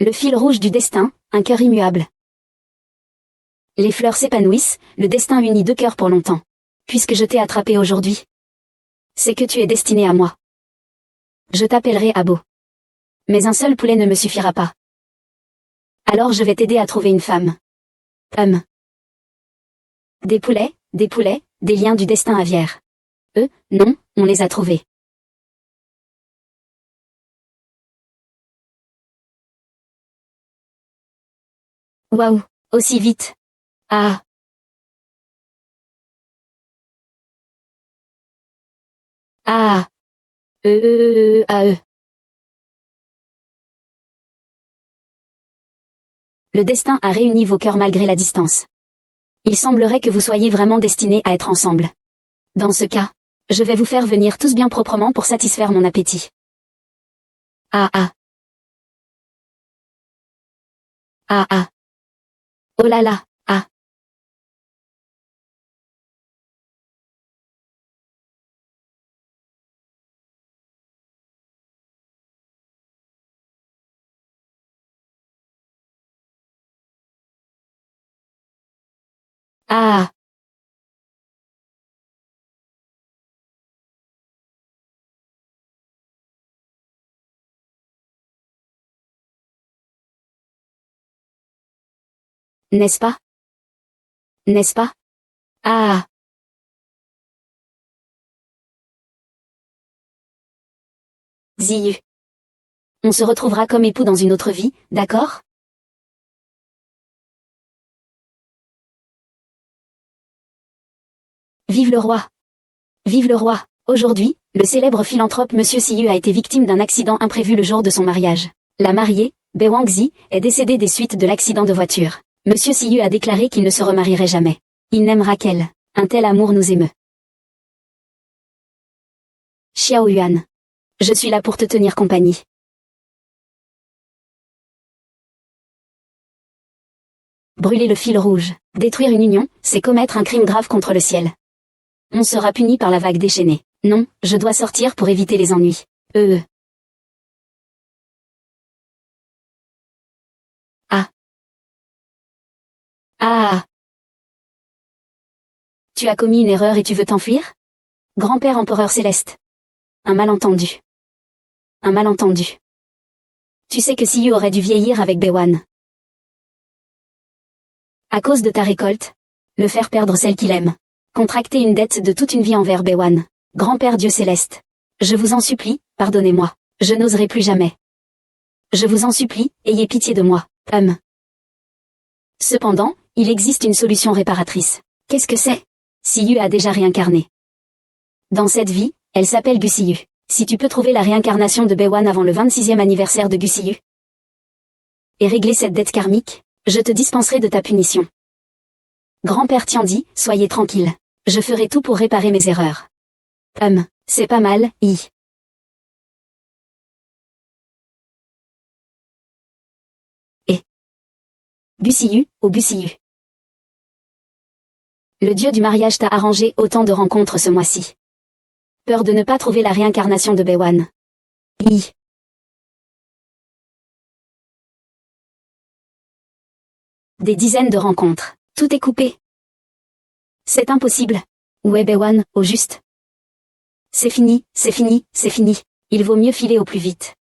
Le fil rouge du destin, un cœur immuable. Les fleurs s'épanouissent, le destin unit deux cœurs pour longtemps. Puisque je t'ai attrapé aujourd'hui, c'est que tu es destiné à moi. Je t'appellerai Abo. Mais un seul poulet ne me suffira pas. Alors je vais t'aider à trouver une femme. Des poulets, des liens du destin aviaire. Eux, non, on les a trouvés. Waouh, aussi vite. Ah. Ah. Ah. Le destin a réuni vos cœurs malgré la distance. Il semblerait que vous soyez vraiment destinés à être ensemble. Dans ce cas, je vais vous faire venir tous bien proprement pour satisfaire mon appétit. Ah ah. Ah ah. Oh là là, ah. Ah. N'est-ce pas? N'est-ce pas? Ah. Ziyu. On se retrouvera comme époux dans une autre vie, d'accord? Vive le roi! Vive le roi! Aujourd'hui, le célèbre philanthrope Monsieur Siyu a été victime d'un accident imprévu le jour de son mariage. La mariée, Bei Wangzi, est décédée des suites de l'accident de voiture. Monsieur Siyu a déclaré qu'il ne se remarierait jamais. Il n'aimera qu'elle. Un tel amour nous émeut. Xiao Yuan. Je suis là pour te tenir compagnie. Brûler le fil rouge. Détruire une union, c'est commettre un crime grave contre le ciel. On sera puni par la vague déchaînée. Non, je dois sortir pour éviter les ennuis. Ah. Ah. Tu as commis une erreur et tu veux t'enfuir? Grand-père empereur céleste. Un malentendu. Un malentendu. Tu sais que Siyu aurait dû vieillir avec Bewan. À cause de ta récolte, le faire perdre celle qu'il aime. Contracter une dette de toute une vie envers Bewan. Grand-père Dieu céleste. Je vous en supplie, pardonnez-moi. Je n'oserai plus jamais. Je vous en supplie, ayez pitié de moi. Cependant, il existe une solution réparatrice. Qu'est-ce que c'est? Siyu a déjà réincarné. Dans cette vie, elle s'appelle Gusiyu. Si tu peux trouver la réincarnation de Bewan avant le 26e anniversaire de Gusiyu et régler cette dette karmique, je te dispenserai de ta punition. Grand-père Tiandi, soyez tranquille. Je ferai tout pour réparer mes erreurs. C'est pas mal, Et Gusiyu, au Gusiyu. Le dieu du mariage t'a arrangé autant de rencontres ce mois-ci. Peur de ne pas trouver la réincarnation de Bewan. Des dizaines de rencontres. Tout est coupé. C'est impossible. Où est Bewan, au juste? C'est fini, c'est fini, c'est fini. Il vaut mieux filer au plus vite.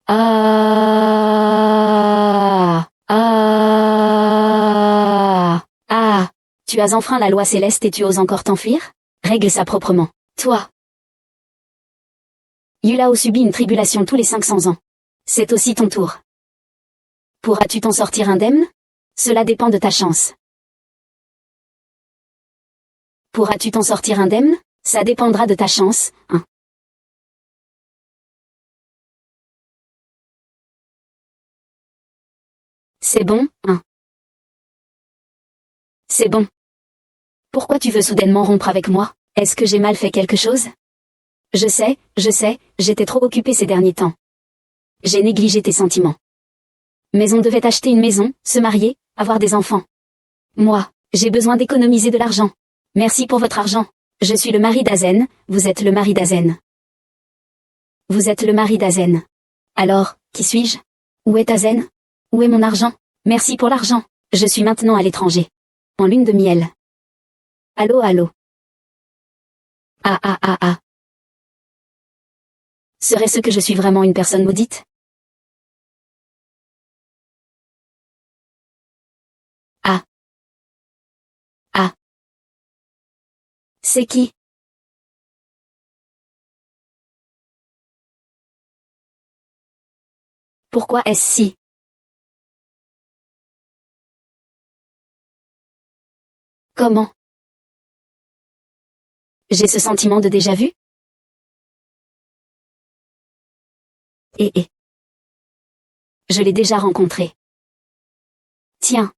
Ah. Tu as enfreint la loi céleste et tu oses encore t'enfuir? Règle ça proprement. Toi. Yulao subit une tribulation tous les 500 ans. C'est aussi ton tour. Pourras-tu t'en sortir indemne? Cela dépend de ta chance. Pourras-tu t'en sortir indemne? Ça dépendra de ta chance, hein. C'est bon, hein. C'est bon. Pourquoi tu veux soudainement rompre avec moi? Est-ce que j'ai mal fait quelque chose? Je sais, j'étais trop occupée ces derniers temps. J'ai négligé tes sentiments. Mais on devait acheter une maison, se marier, avoir des enfants. Moi, j'ai besoin d'économiser de l'argent. Merci pour votre argent. Je suis le mari d'Azen, vous êtes le mari d'Azen. Vous êtes le mari d'Azen. Alors, Qui suis-je? Où est ta zen? Où est mon argent? Merci pour l'argent. Je suis maintenant à l'étranger. En lune de miel. Allô, allô. Ah ah ah ah. Serait-ce que je suis vraiment une personne maudite? Ah. Ah. C'est qui? Pourquoi est-ce si? Comment? J'ai ce sentiment de déjà-vu? Et. Je l'ai déjà rencontré. Tiens.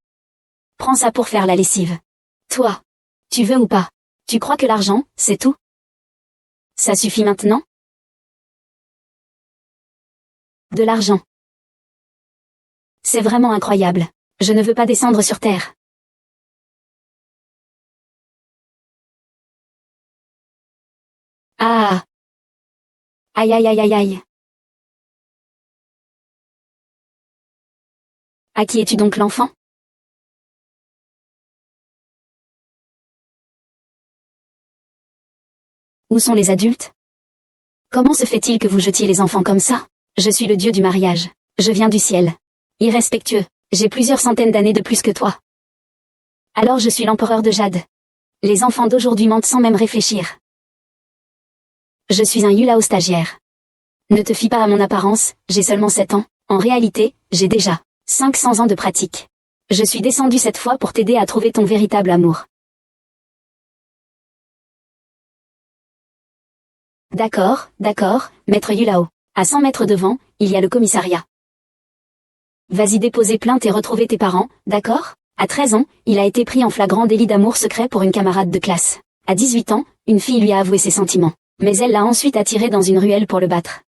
Prends ça pour faire la lessive. Toi. Tu veux ou pas? Tu crois que l'argent, c'est tout? Ça suffit maintenant? De l'argent. C'est vraiment incroyable. Je ne veux pas descendre sur terre. Ah. Aïe aïe aïe aïe aïe. À qui es-tu donc l'enfant? Où sont les adultes? Comment se fait-il que vous jetiez les enfants comme ça? Je suis le dieu du mariage. Je viens du ciel. Irrespectueux. J'ai plusieurs centaines d'années de plus que toi. Alors je suis l'empereur de Jade. Les enfants d'aujourd'hui mentent sans même réfléchir. Je suis un Yulao stagiaire. Ne te fie pas à mon apparence, j'ai seulement 7 ans. En réalité, j'ai déjà 500 ans de pratique. Je suis descendu cette fois pour t'aider à trouver ton véritable amour. D'accord, maître Yulao. À 100 mètres devant, il y a le commissariat. Vas-y déposer plainte et retrouver tes parents, d'accord? À 13 ans, il a été pris en flagrant délit d'amour secret pour une camarade de classe. À 18 ans, une fille lui a avoué ses sentiments. Mais elle l'a ensuite attiré dans une ruelle pour le battre.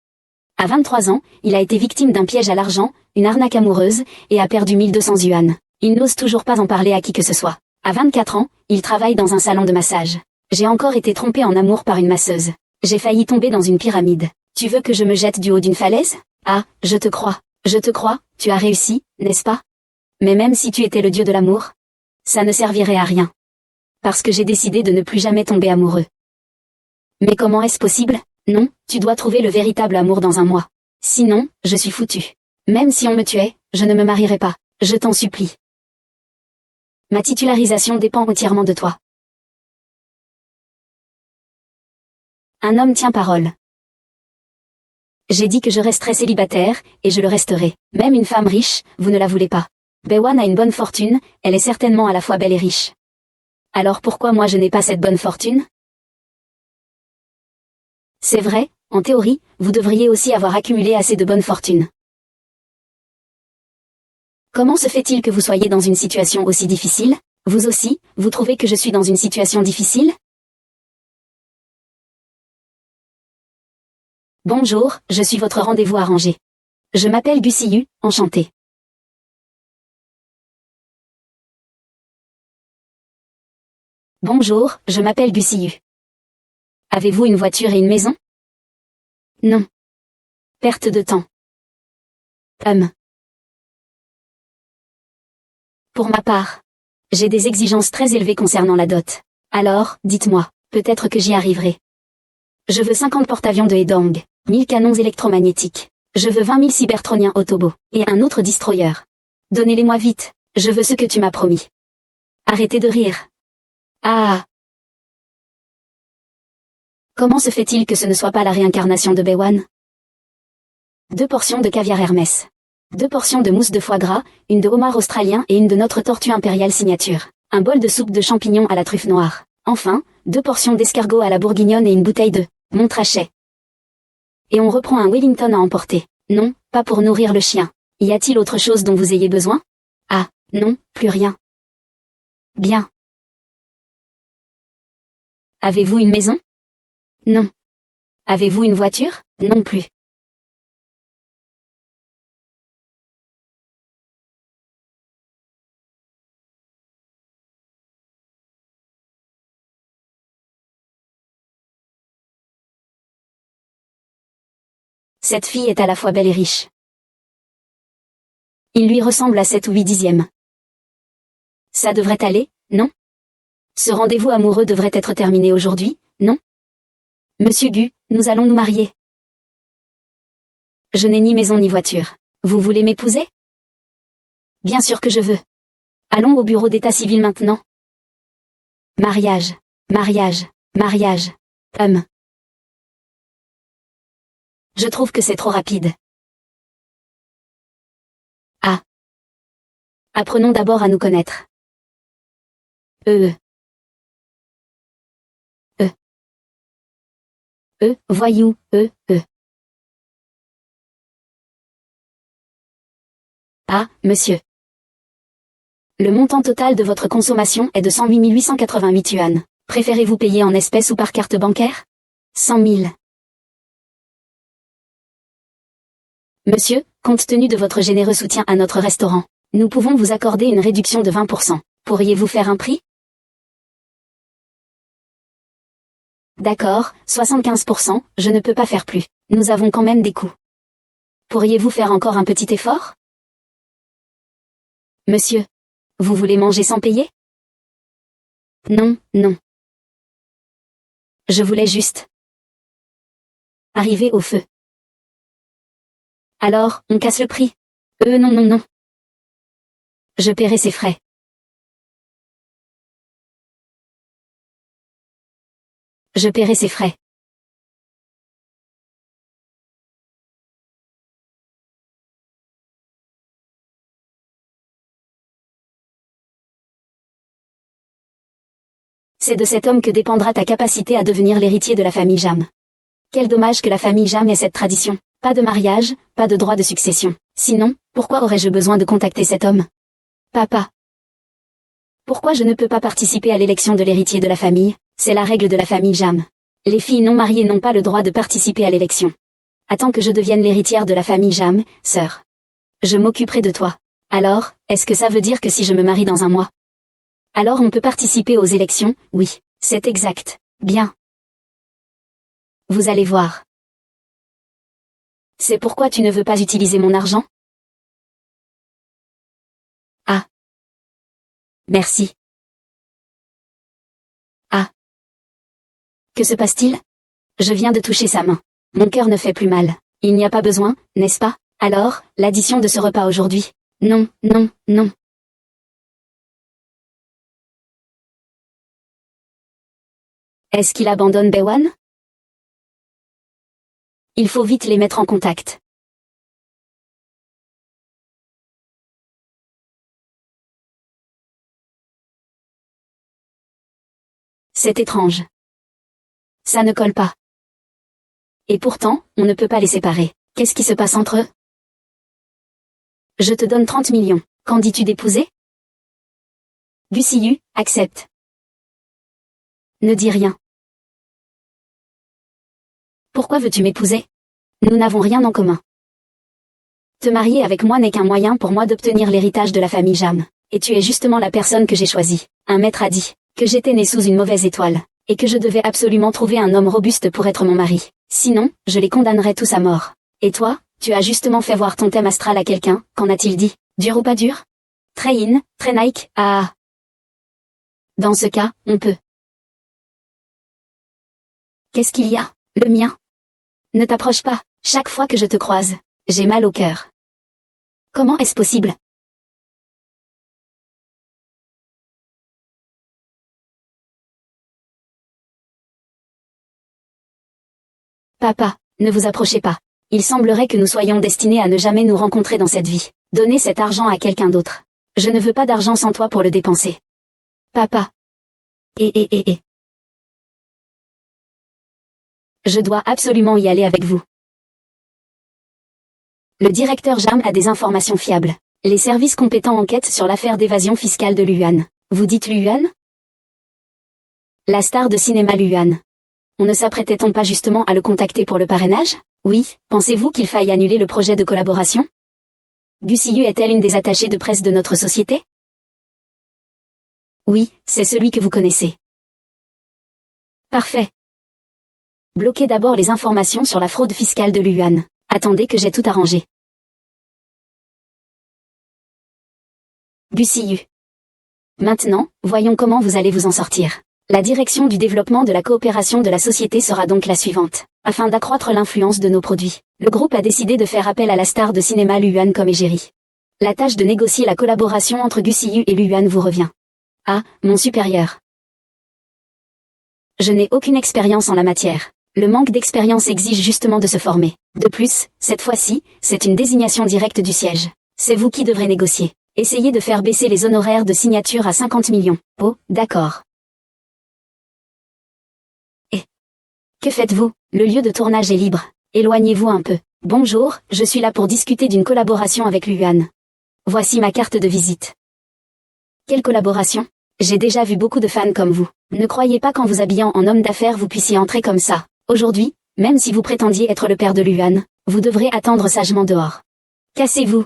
À 23 ans, il a été victime d'un piège à l'argent, une arnaque amoureuse, et a perdu 1200 yuan. Il n'ose toujours pas en parler à qui que ce soit. À 24 ans, il travaille dans un salon de massage. J'ai encore été trompé en amour par une masseuse. J'ai failli tomber dans une pyramide. Tu veux que je me jette du haut d'une falaise? Ah, je te crois, tu as réussi, n'est-ce pas? Mais même si tu étais le dieu de l'amour, ça ne servirait à rien. Parce que j'ai décidé de ne plus jamais tomber amoureux. Mais comment est-ce possible? Non, tu dois trouver le véritable amour dans un mois. Sinon, je suis foutu. Même si on me tuait, je ne me marierai pas, je t'en supplie. Ma titularisation dépend entièrement de toi. Un homme tient parole. J'ai dit que je resterais célibataire, et je le resterai. Même une femme riche, vous ne la voulez pas. Bewan a une bonne fortune, elle est certainement à la fois belle et riche. Alors pourquoi moi je n'ai pas cette bonne fortune? C'est vrai, en théorie, vous devriez aussi avoir accumulé assez de bonne fortune. Comment se fait-il que vous soyez dans une situation aussi difficile? Vous aussi, vous trouvez que je suis dans une situation difficile? Bonjour, je suis votre rendez-vous arrangé. Je m'appelle Gusiyu, enchanté. Bonjour, je m'appelle Gusiyu. Avez-vous une voiture et une maison? Non. Perte de temps. Pour ma part, j'ai des exigences très élevées concernant la dot. Alors, dites-moi, peut-être que j'y arriverai. Je veux 50 porte-avions de Hedong, 1000 canons électromagnétiques. Je veux 20 000 cybertroniens Autobo, et un autre destroyer. Donnez-les-moi vite, je veux ce que tu m'as promis. Arrêtez de rire. Ah. Comment se fait-il que ce ne soit pas la réincarnation de Bewan? 2 portions de caviar Hermès. 2 portions de mousse de foie gras, une de homard australien et une de notre tortue impériale signature. Un bol de soupe de champignons à la truffe noire. Enfin, 2 portions d'escargot à la bourguignonne et une bouteille de Montrachet. Et on reprend un Wellington à emporter. Non, pas pour nourrir le chien. Y a-t-il autre chose dont vous ayez besoin? Ah, non, plus rien. Bien. Avez-vous une maison? Non. Avez-vous une voiture? Non plus. Cette fille est à la fois belle et riche. Il lui ressemble à 7 ou 8 dixièmes. Ça devrait aller, non? Ce rendez-vous amoureux devrait être terminé aujourd'hui, non? Monsieur Gu, nous allons nous marier. Je n'ai ni maison ni voiture. Vous voulez m'épouser? Bien sûr que je veux. Allons au bureau d'état civil maintenant. Mariage, mariage, mariage. Je trouve que c'est trop rapide. Ah. Apprenons d'abord à nous connaître. Voyou, Ah, monsieur. Le montant total de votre consommation est de 108 888 yuan. Préférez-vous payer en espèces ou par carte bancaire? 100 000. Monsieur, compte tenu de votre généreux soutien à notre restaurant, nous pouvons vous accorder une réduction de 20%. Pourriez-vous faire un prix? D'accord, 75%, je ne peux pas faire plus. Nous avons quand même des coûts. Pourriez-vous faire encore un petit effort? Monsieur, vous voulez manger sans payer? Non, non. Je voulais juste arriver au feu. Alors, on casse le prix. Non, non, non. Je paierai ses frais. Je paierai ses frais. C'est de cet homme que dépendra ta capacité à devenir l'héritier de la famille Jam. Quel dommage que la famille Jam ait cette tradition. Pas de mariage, pas de droit de succession. Sinon, pourquoi aurais-je besoin de contacter cet homme? Papa. Pourquoi je ne peux pas participer à l'élection de l'héritier de la famille? C'est la règle de la famille Jam. Les filles non mariées n'ont pas le droit de participer à l'élection. Attends que je devienne l'héritière de la famille Jam, sœur. Je m'occuperai de toi. Alors, est-ce que ça veut dire que si je me marie dans un mois, alors on peut participer aux élections? Oui, c'est exact. Bien. Vous allez voir. C'est pourquoi tu ne veux pas utiliser mon argent? Ah. Merci. Ah. Que se passe-t-il? Je viens de toucher sa main. Mon cœur ne fait plus mal. Il n'y a pas besoin, n'est-ce pas? Alors, l'addition de ce repas aujourd'hui. Non, non, non. Est-ce qu'il abandonne Bewan? Il faut vite les mettre en contact. C'est étrange. Ça ne colle pas. Et pourtant, on ne peut pas les séparer. Qu'est-ce qui se passe entre eux? Je te donne 30 millions. Qu'en dis-tu d'épouser? Gu Siyu, accepte. Ne dis rien. Pourquoi veux-tu m'épouser? Nous n'avons rien en commun. Te marier avec moi n'est qu'un moyen pour moi d'obtenir l'héritage de la famille Jam. Et tu es justement la personne que j'ai choisie. Un maître a dit que j'étais né sous une mauvaise étoile, et que je devais absolument trouver un homme robuste pour être mon mari. Sinon, je les condamnerais tous à mort. Et toi, tu as justement fait voir ton thème astral à quelqu'un, qu'en a-t-il dit? Dur ou pas dur? Très in, très Nike, ah. Dans ce cas, on peut. Qu'est-ce qu'il y a? Le mien? Ne t'approche pas, chaque fois que je te croise, j'ai mal au cœur. Comment est-ce possible? Papa, ne vous approchez pas. Il semblerait que nous soyons destinés à ne jamais nous rencontrer dans cette vie. Donnez cet argent à quelqu'un d'autre. Je ne veux pas d'argent sans toi pour le dépenser. Papa. Je dois absolument y aller avec vous. Le directeur Jam a des informations fiables. Les services compétents enquêtent sur l'affaire d'évasion fiscale de Luan. Vous dites Luan? La star de cinéma Luan. On ne s'apprêtait-on pas justement à le contacter pour le parrainage? Oui, pensez-vous qu'il faille annuler le projet de collaboration? Gu Siyu est-elle une des attachées de presse de notre société? Oui, c'est celui que vous connaissez. Parfait. Bloquez d'abord les informations sur la fraude fiscale de Luan. Attendez que j'ai tout arrangé. Gussiu. Maintenant, voyons comment vous allez vous en sortir. La direction du développement de la coopération de la société sera donc la suivante. Afin d'accroître l'influence de nos produits, le groupe a décidé de faire appel à la star de cinéma Luan comme égérie. La tâche de négocier la collaboration entre Gussiu et Luan vous revient. Ah, mon supérieur. Je n'ai aucune expérience en la matière. Le manque d'expérience exige justement de se former. De plus, cette fois-ci, c'est une désignation directe du siège. C'est vous qui devrez négocier. Essayez de faire baisser les honoraires de signature à 50 millions. Oh, d'accord. Et que faites-vous? Le lieu de tournage est libre. Éloignez-vous un peu. Bonjour, je suis là pour discuter d'une collaboration avec Luan. Voici ma carte de visite. Quelle collaboration? J'ai déjà vu beaucoup de fans comme vous. Ne croyez pas qu'en vous habillant en homme d'affaires vous puissiez entrer comme ça. Aujourd'hui, même si vous prétendiez être le père de Luan, vous devrez attendre sagement dehors. Cassez-vous.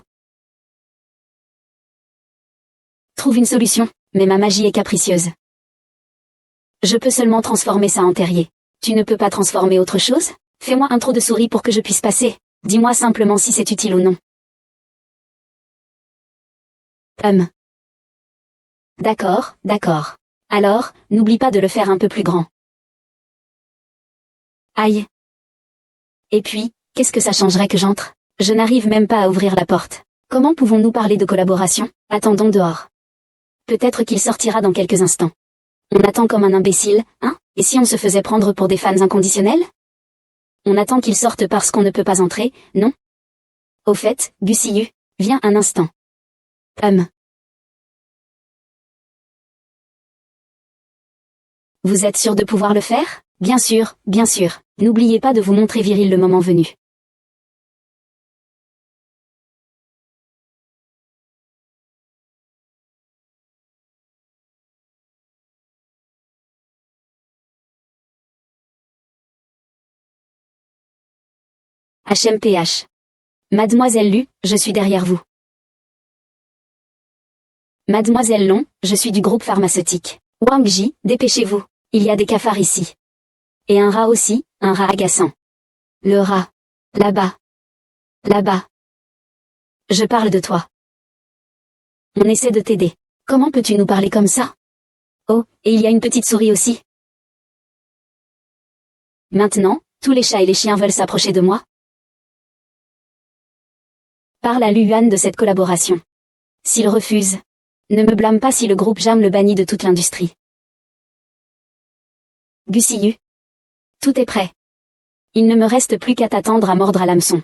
Trouve une solution, mais ma magie est capricieuse. Je peux seulement transformer ça en terrier. Tu ne peux pas transformer autre chose? Fais-moi un trou de souris pour que je puisse passer. Dis-moi simplement si c'est utile ou non. D'accord, d'accord. Alors, n'oublie pas de le faire un peu plus grand. Aïe. Et puis, qu'est-ce que ça changerait que j'entre? Je n'arrive même pas à ouvrir la porte. Comment pouvons-nous parler de collaboration? Attendons dehors. Peut-être qu'il sortira dans quelques instants. On attend comme un imbécile, hein? Et si on se faisait prendre pour des fans inconditionnels? On attend qu'il sorte parce qu'on ne peut pas entrer, non? Au fait, Gussiu, viens un instant. Vous êtes sûr de pouvoir le faire? Bien sûr, bien sûr. N'oubliez pas de vous montrer viril le moment venu. HMPH. Mademoiselle Lu, je suis derrière vous. Mademoiselle Long, je suis du groupe pharmaceutique. Wang Ji, dépêchez-vous. Il y a des cafards ici. Et un rat aussi, un rat agaçant. Le rat. Là-bas. Là-bas. Je parle de toi. On essaie de t'aider. Comment peux-tu nous parler comme ça? Oh, et il y a une petite souris aussi. Maintenant, tous les chats et les chiens veulent s'approcher de moi. Parle à Luan de cette collaboration. S'il refuse, ne me blâme pas si le groupe Jam le bannit de toute l'industrie. Gussiu. Tout est prêt. Il ne me reste plus qu'à t'attendre à mordre à l'hameçon.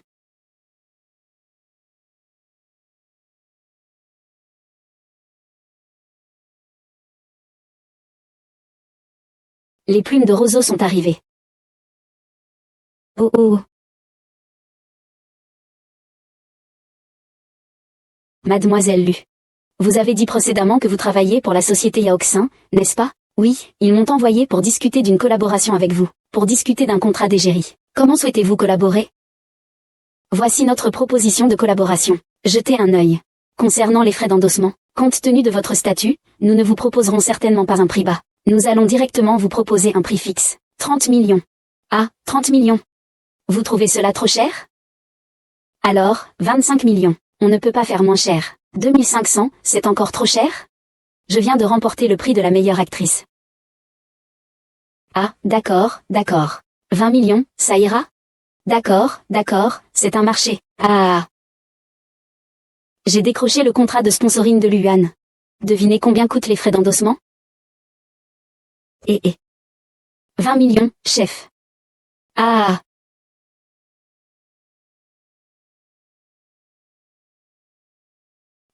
Les plumes de roseau sont arrivées. Oh oh. Mademoiselle Lu. Vous avez dit précédemment que vous travailliez pour la société Yaoxin, n'est-ce pas? Oui, ils m'ont envoyé pour discuter d'une collaboration avec vous, pour discuter d'un contrat d'égérie. Comment souhaitez-vous collaborer? Voici notre proposition de collaboration. Jetez un œil. Concernant les frais d'endossement, compte tenu de votre statut, nous ne vous proposerons certainement pas un prix bas. Nous allons directement vous proposer un prix fixe. 30 millions. Ah, 30 millions. Vous trouvez cela trop cher? Alors, 25 millions. On ne peut pas faire moins cher. 2500, c'est encore trop cher? Je viens de remporter le prix de la meilleure actrice. Ah, d'accord, d'accord. 20 millions, ça ira? D'accord, d'accord, c'est un marché. Ah. J'ai décroché le contrat de sponsoring de Luan. Devinez combien coûtent les frais d'endossement? 20 millions, chef. Ah.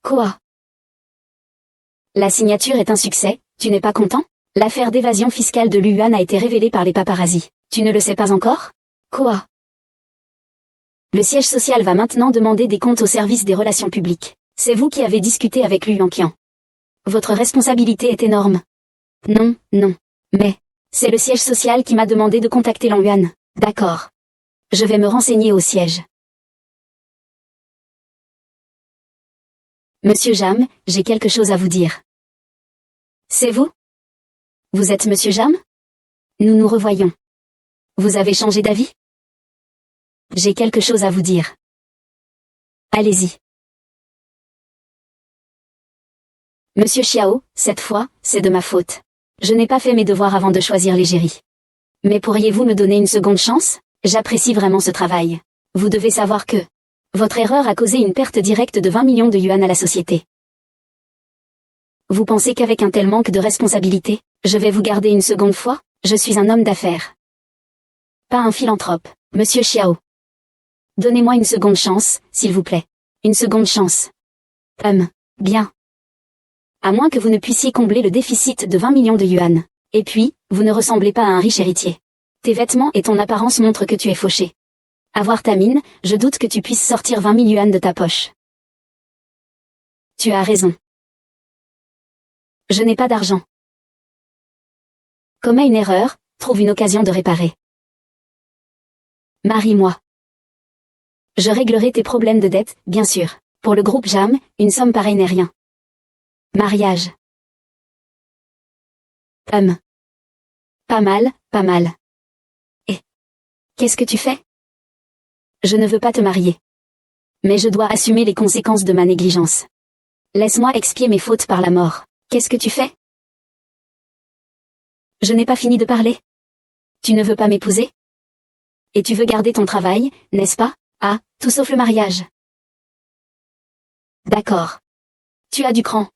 Quoi? La signature est un succès, tu n'es pas content? L'affaire d'évasion fiscale de Luan a été révélée par les paparazzis. Tu ne le sais pas encore? Quoi? Le siège social va maintenant demander des comptes au service des relations publiques. C'est vous qui avez discuté avec Lu Yanqian. Votre responsabilité est énorme. Non, non. Mais, c'est le siège social qui m'a demandé de contacter Longyuan. D'accord. Je vais me renseigner au siège. Monsieur Jam, j'ai quelque chose à vous dire. C'est vous? Vous êtes Monsieur Jam? Nous nous revoyons. Vous avez changé d'avis? J'ai quelque chose à vous dire. Allez-y. Monsieur Xiao, cette fois, c'est de ma faute. Je n'ai pas fait mes devoirs avant de choisir l'égérie. Mais pourriez-vous me donner une seconde chance? J'apprécie vraiment ce travail. Vous devez savoir que votre erreur a causé une perte directe de 20 millions de yuan à la société. Vous pensez qu'avec un tel manque de responsabilité, je vais vous garder une seconde fois? Je suis un homme d'affaires. Pas un philanthrope, Monsieur Xiao. Donnez-moi une seconde chance, s'il vous plaît. Une seconde chance. Bien. À moins que vous ne puissiez combler le déficit de 20 millions de yuan. Et puis, vous ne ressemblez pas à un riche héritier. Tes vêtements et ton apparence montrent que tu es fauché. À voir ta mine, je doute que tu puisses sortir 20 000 yuan de ta poche. Tu as raison. Je n'ai pas d'argent. Commets une erreur, trouve une occasion de réparer. Marie-moi. Je réglerai tes problèmes de dette, bien sûr. Pour le groupe JAM, une somme pareille n'est rien. Mariage. Pas mal, pas mal. Et qu'est-ce que tu fais? Je ne veux pas te marier. Mais je dois assumer les conséquences de ma négligence. Laisse-moi expier mes fautes par la mort. Qu'est-ce que tu fais? Je n'ai pas fini de parler. Tu ne veux pas m'épouser? Et tu veux garder ton travail, n'est-ce pas? Ah, tout sauf le mariage. D'accord. Tu as du cran.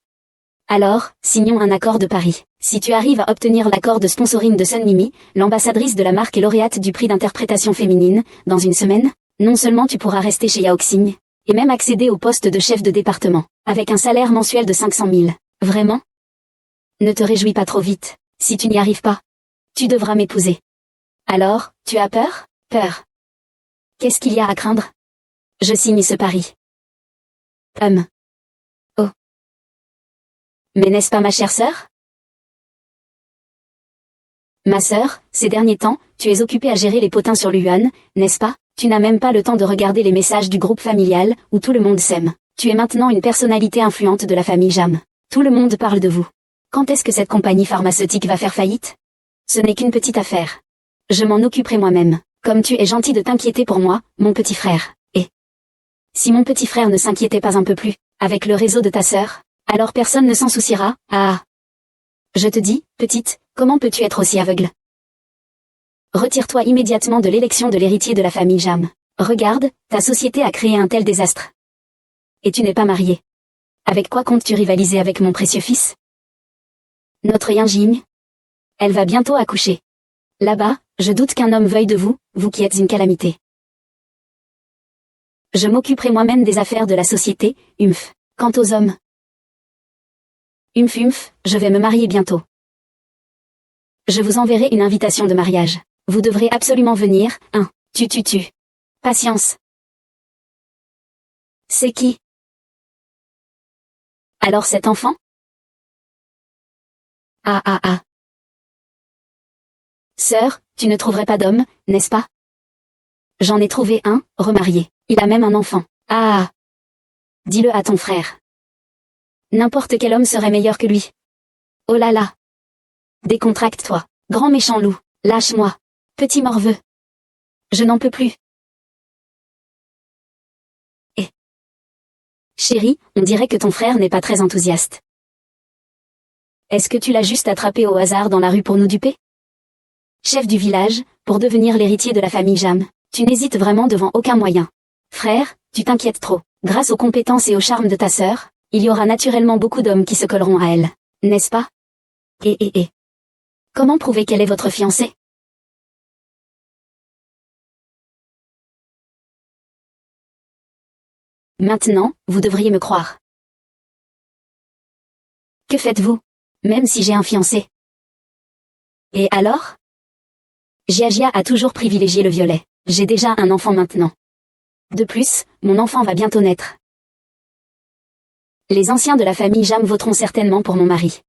Alors, signons un accord de Paris. Si tu arrives à obtenir l'accord de sponsoring de Sun Mimi, l'ambassadrice de la marque et lauréate du prix d'interprétation féminine, dans une semaine, non seulement tu pourras rester chez Yaoxing, et même accéder au poste de chef de département, avec un salaire mensuel de 500 000. Vraiment? Ne te réjouis pas trop vite. Si tu n'y arrives pas, tu devras m'épouser. Alors, tu as peur? Peur. Qu'est-ce qu'il y a à craindre? Je signe ce pari. Oh. Mais n'est-ce pas ma chère sœur? Ma sœur, ces derniers temps, tu es occupée à gérer les potins sur l'Yuan, n'est-ce pas? Tu n'as même pas le temps de regarder les messages du groupe familial, où tout le monde s'aime. Tu es maintenant une personnalité influente de la famille Jam. Tout le monde parle de vous. Quand est-ce que cette compagnie pharmaceutique va faire faillite? Ce n'est qu'une petite affaire. Je m'en occuperai moi-même. Comme tu es gentil de t'inquiéter pour moi, mon petit frère. Et si mon petit frère ne s'inquiétait pas un peu plus, avec le réseau de ta sœur, alors personne ne s'en souciera. Ah. Je te dis, petite, comment peux-tu être aussi aveugle? Retire-toi immédiatement de l'élection de l'héritier de la famille Jam. Regarde, ta société a créé un tel désastre. Et tu n'es pas marié. Avec quoi comptes-tu rivaliser avec mon précieux fils? Notre Yinjing. Elle va bientôt accoucher. Là-bas, je doute qu'un homme veuille de vous, vous qui êtes une calamité. Je m'occuperai moi-même des affaires de la société, Humph. Quant aux hommes. Humph, je vais me marier bientôt. Je vous enverrai une invitation de mariage. Vous devrez absolument venir, hein. Tu. Patience. C'est qui? Alors cet enfant? Ah. Sœur, tu ne trouverais pas d'homme, n'est-ce pas? J'en ai trouvé un, remarié. Il a même un enfant. Ah. Dis-le à ton frère. N'importe quel homme serait meilleur que lui. Oh là là. Décontracte-toi, grand méchant loup, lâche-moi, petit morveux. Je n'en peux plus. Eh. Chérie, on dirait que ton frère n'est pas très enthousiaste. Est-ce que tu l'as juste attrapé au hasard dans la rue pour nous duper? Chef du village, pour devenir l'héritier de la famille Jam, tu n'hésites vraiment devant aucun moyen. Frère, tu t'inquiètes trop. Grâce aux compétences et au charme de ta sœur, il y aura naturellement beaucoup d'hommes qui se colleront à elle, n'est-ce pas? Et. Comment prouver qu'elle est votre fiancée? Maintenant, vous devriez me croire. Que faites-vous? Même si j'ai un fiancé. Et alors? Jiajia a toujours privilégié le violet. J'ai déjà un enfant maintenant. De plus, mon enfant va bientôt naître. Les anciens de la famille Jam voteront certainement pour mon mari.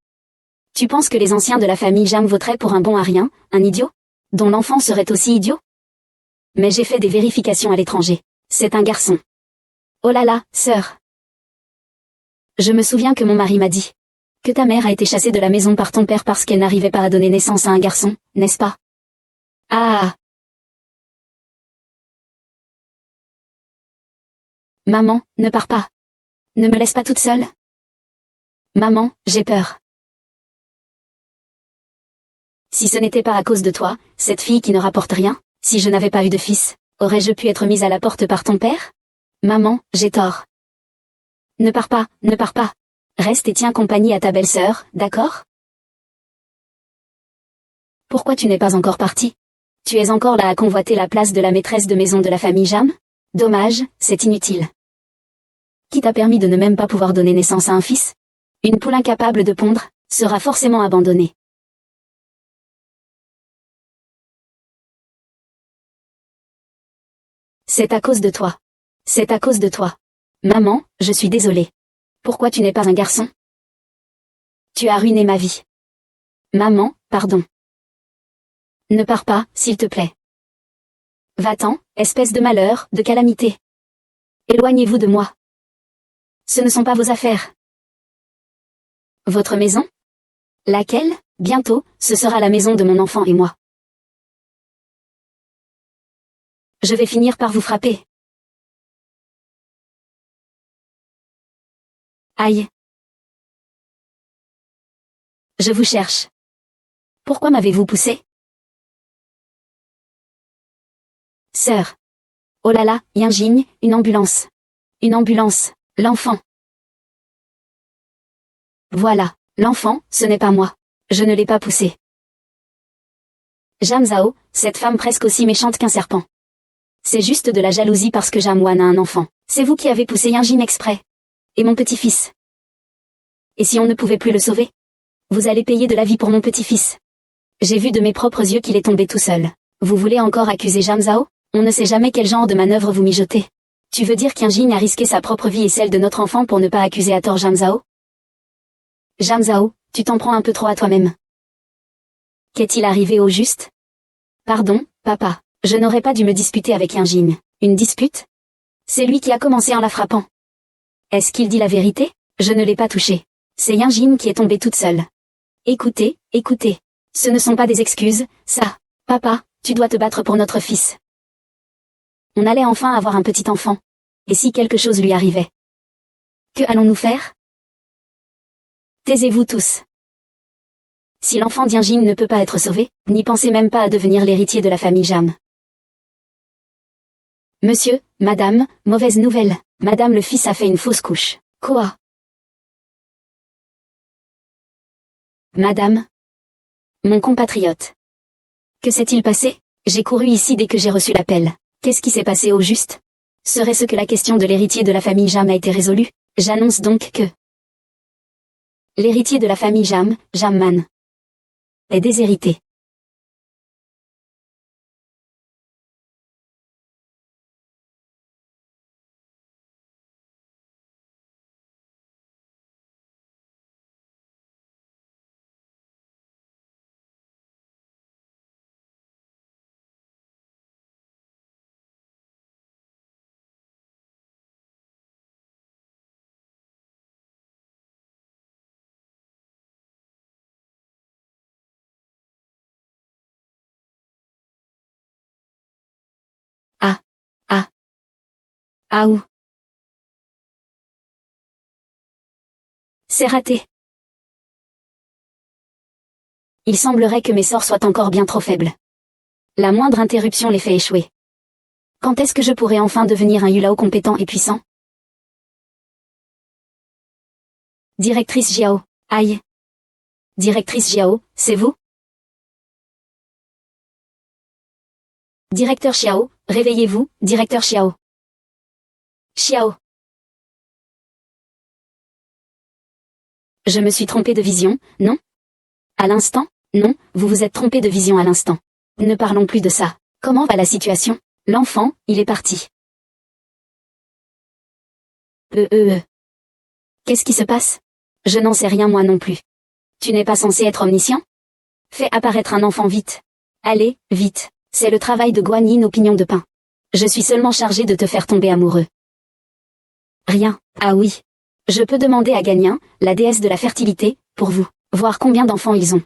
Tu penses que les anciens de la famille Jam voteraient pour un bon à rien, un idiot? Dont l'enfant serait aussi idiot? Mais j'ai fait des vérifications à l'étranger. C'est un garçon. Oh là là, sœur. Je me souviens que mon mari m'a dit que ta mère a été chassée de la maison par ton père parce qu'elle n'arrivait pas à donner naissance à un garçon, n'est-ce pas? Ah. Maman, ne pars pas. Ne me laisse pas toute seule. Maman, j'ai peur. Si ce n'était pas à cause de toi, cette fille qui ne rapporte rien, si je n'avais pas eu de fils, aurais-je pu être mise à la porte par ton père? Maman, j'ai tort. Ne pars pas, ne pars pas. Reste et tiens compagnie à ta belle-sœur, d'accord? Pourquoi tu n'es pas encore parti? Tu es encore là à convoiter la place de la maîtresse de maison de la famille Jam? Dommage, c'est inutile. Qui t'a permis de ne même pas pouvoir donner naissance à un fils? Une poule incapable de pondre, sera forcément abandonnée. C'est à cause de toi. C'est à cause de toi. Maman, je suis désolée. Pourquoi tu n'es pas un garçon? Tu as ruiné ma vie. Maman, pardon. Ne pars pas, s'il te plaît. Va-t'en, espèce de malheur, de calamité. Éloignez-vous de moi. Ce ne sont pas vos affaires. Votre maison? Laquelle? Bientôt, ce sera la maison de mon enfant et moi. Je vais finir par vous frapper. Aïe. Je vous cherche. Pourquoi m'avez-vous poussé? Sœur. Oh là là, Yinjing, une ambulance. Une ambulance, l'enfant. Voilà, l'enfant, ce n'est pas moi. Je ne l'ai pas poussé. Jam Zhao, cette femme presque aussi méchante qu'un serpent. C'est juste de la jalousie parce que Jam Wan a un enfant. C'est vous qui avez poussé Yinjing exprès. Et mon petit-fils. Et si on ne pouvait plus le sauver? Vous allez payer de la vie pour mon petit-fils. J'ai vu de mes propres yeux qu'il est tombé tout seul. Vous voulez encore accuser Jam Zhao? On ne sait jamais quel genre de manœuvre vous mijotez. Tu veux dire qu'Yinjing a risqué sa propre vie et celle de notre enfant pour ne pas accuser à tort Jam Zhao? Jam Zhao, tu t'en prends un peu trop à toi-même. Qu'est-il arrivé au juste? Pardon, papa, je n'aurais pas dû me disputer avec Yinjing. Une dispute? C'est lui qui a commencé en la frappant. Est-ce qu'il dit la vérité? Je ne l'ai pas touché. C'est Yinjing qui est tombée toute seule. Écoutez, écoutez. Ce ne sont pas des excuses, ça. Papa, tu dois te battre pour notre fils. On allait enfin avoir un petit enfant. Et si quelque chose lui arrivait? Que allons-nous faire? Taisez-vous tous. Si l'enfant d'Yinjing ne peut pas être sauvé, n'y pensez même pas à devenir l'héritier de la famille Jam. Monsieur, madame, mauvaise nouvelle. Madame le fils a fait une fausse couche. Quoi? Madame? Mon compatriote. Que s'est-il passé? J'ai couru ici dès que j'ai reçu l'appel. Qu'est-ce qui s'est passé au juste? Serait-ce que la question de l'héritier de la famille Jam a été résolue? J'annonce donc que l'héritier de la famille Jam, Jamman, est déshérité. Ah, ah, ah où? C'est raté. Il semblerait que mes sorts soient encore bien trop faibles. La moindre interruption les fait échouer. Quand est-ce que je pourrai enfin devenir un Yulao compétent et puissant? Directrice Jiao, aïe. Directrice Jiao, c'est vous? Directeur Xiao, réveillez-vous, directeur Xiao. Xiao. Je me suis trompé de vision, non? À l'instant? Non, vous vous êtes trompé de vision à l'instant. Ne parlons plus de ça. Comment va la situation? L'enfant, il est parti. Qu'est-ce qui se passe? Je n'en sais rien moi non plus. Tu n'es pas censé être omniscient? Fais apparaître un enfant vite. Allez, vite. C'est le travail de Guan Yin au pignon de pain. Je suis seulement chargé de te faire tomber amoureux. Rien. Ah oui. Je peux demander à Ganyan, la déesse de la fertilité, pour vous, voir combien d'enfants ils ont.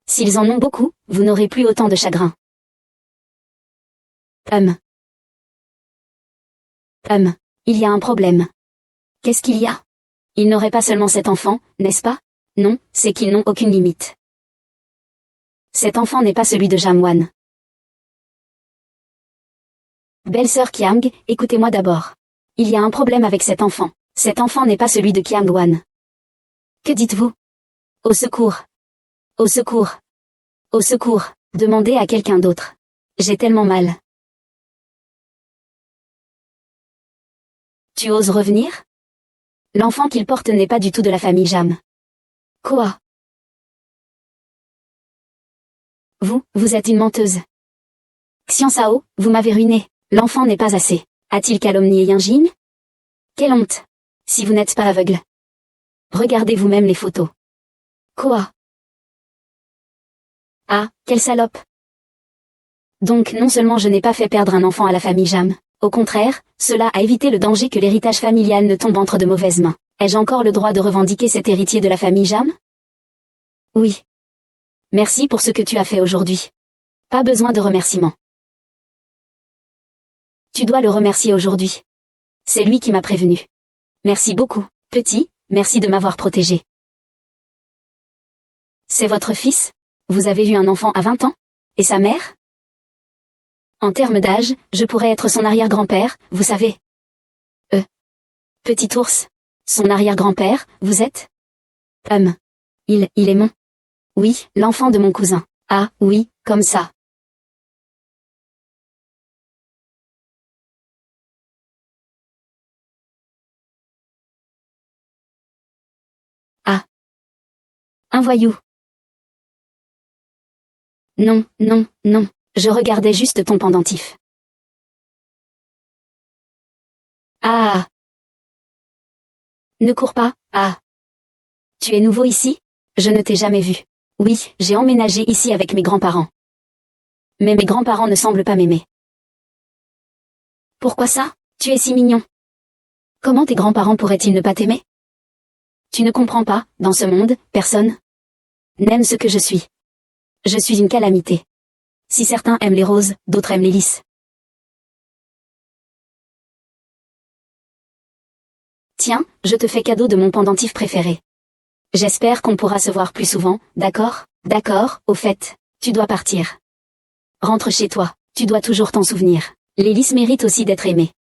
S'ils en ont beaucoup, vous n'aurez plus autant de chagrin. Il y a un problème. Qu'est-ce qu'il y a? Ils n'auraient pas seulement cet enfant, n'est-ce pas? Non, c'est qu'ils n'ont aucune limite. Cet enfant n'est pas celui de Jamwan. Belle-sœur Kiang, écoutez-moi d'abord. Il y a un problème avec cet enfant. Cet enfant n'est pas celui de Kiang-wan. Que dites-vous? Au secours! Au secours! Au secours! Demandez à quelqu'un d'autre. J'ai tellement mal. Tu oses revenir? L'enfant qu'il porte n'est pas du tout de la famille Jam. Quoi? Vous êtes une menteuse. Xian Sao, vous m'avez ruiné. L'enfant n'est pas assez. A-t-il calomnié Yinjing? Quelle honte! Si vous n'êtes pas aveugle. Regardez vous-même les photos. Quoi? Ah, quelle salope! Donc non seulement je n'ai pas fait perdre un enfant à la famille Jam, au contraire, cela a évité le danger que l'héritage familial ne tombe entre de mauvaises mains. Ai-je encore le droit de revendiquer cet héritier de la famille Jam? Oui. Merci pour ce que tu as fait aujourd'hui. Pas besoin de remerciements. Tu dois le remercier aujourd'hui. C'est lui qui m'a prévenu. Merci beaucoup, petit, merci de m'avoir protégé. C'est votre fils? Vous avez eu un enfant à 20 ans? Et sa mère? En termes d'âge, je pourrais être son arrière-grand-père, vous savez. Petit ours. Son arrière-grand-père, vous êtes? Il est mon. Oui, l'enfant de mon cousin. Ah, oui, comme ça. Ah. Un voyou. Non, non, non, je regardais juste ton pendentif. Ah. Ne cours pas, ah. Tu es nouveau ici? Je ne t'ai jamais vu. Oui, j'ai emménagé ici avec mes grands-parents. Mais mes grands-parents ne semblent pas m'aimer. Pourquoi ça? Tu es si mignon. Comment tes grands-parents pourraient-ils ne pas t'aimer? Tu ne comprends pas, dans ce monde, personne n'aime ce que je suis. Je suis une calamité. Si certains aiment les roses, d'autres aiment les lys. Tiens, je te fais cadeau de mon pendentif préféré. J'espère qu'on pourra se voir plus souvent, d'accord? D'accord, au fait, tu dois partir. Rentre chez toi, tu dois toujours t'en souvenir. Les lys méritent aussi d'être aimés.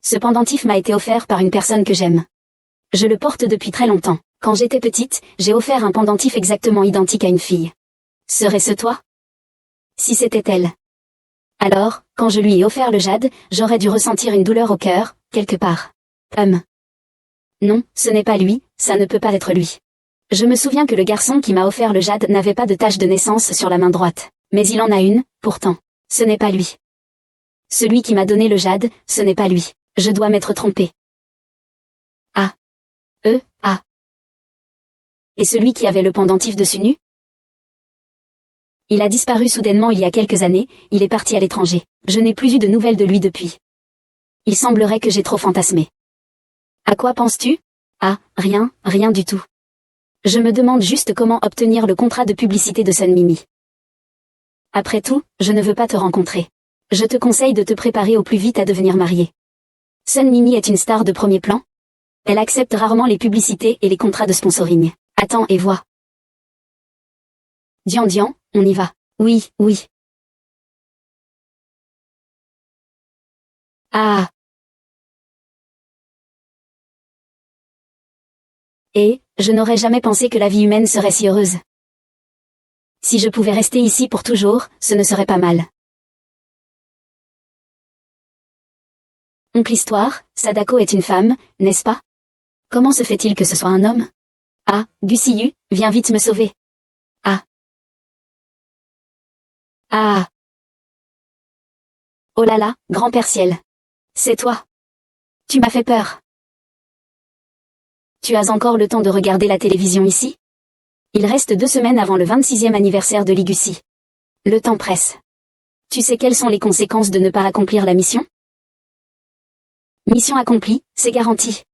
Ce pendentif m'a été offert par une personne que j'aime. Je le porte depuis très longtemps. Quand j'étais petite, j'ai offert un pendentif exactement identique à une fille. Serait-ce toi? Si c'était elle. Alors, quand je lui ai offert le jade, j'aurais dû ressentir une douleur au cœur, quelque part. Non, ce n'est pas lui, ça ne peut pas être lui. Je me souviens que le garçon qui m'a offert le jade n'avait pas de tache de naissance sur la main droite. Mais il en a une, pourtant. Ce n'est pas lui. Celui qui m'a donné le jade, ce n'est pas lui. Je dois m'être trompée. Ah. Ah. Et celui qui avait le pendentif dessus nu? Il a disparu soudainement il y a quelques années, il est parti à l'étranger. Je n'ai plus eu de nouvelles de lui depuis. Il semblerait que j'ai trop fantasmé. À quoi penses-tu? Ah, rien du tout. Je me demande juste comment obtenir le contrat de publicité de Sun Mimi. Après tout, je ne veux pas te rencontrer. Je te conseille de te préparer au plus vite à devenir marié. Sun Mimi est une star de premier plan. Elle accepte rarement les publicités et les contrats de sponsoring. Attends et vois. Dian, on y va. Oui. Ah. Et, je n'aurais jamais pensé que la vie humaine serait si heureuse. Si je pouvais rester ici pour toujours, ce ne serait pas mal. Oncle Histoire, Sadako est une femme, n'est-ce pas? Comment se fait-il que ce soit un homme? Ah, Gusiyu, viens vite me sauver. Ah. Ah. Oh là là, grand-père ciel. C'est toi. Tu m'as fait peur. Tu as encore le temps de regarder la télévision ici? Il reste 2 semaines avant le 26e anniversaire de Ligusi. Le temps presse. Tu sais quelles sont les conséquences de ne pas accomplir la mission? Mission accomplie, c'est garanti.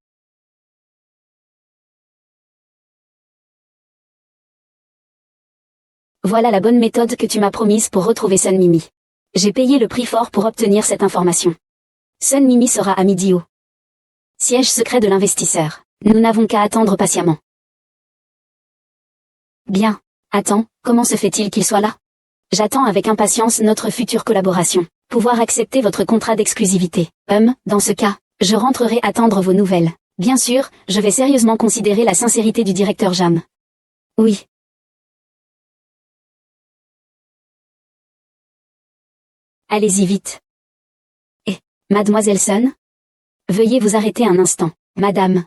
Voilà la bonne méthode que tu m'as promise pour retrouver Sun Mimi. J'ai payé le prix fort pour obtenir cette information. Sun Mimi sera à midi au siège secret de l'investisseur. Nous n'avons qu'à attendre patiemment. Bien. Attends, comment se fait-il qu'il soit là? J'attends avec impatience notre future collaboration. Pouvoir accepter votre contrat d'exclusivité. Dans ce cas, je rentrerai attendre vos nouvelles. Bien sûr, je vais sérieusement considérer la sincérité du directeur Jam. Oui. Allez-y vite. Et, Mademoiselle Sun? Veuillez vous arrêter un instant, madame.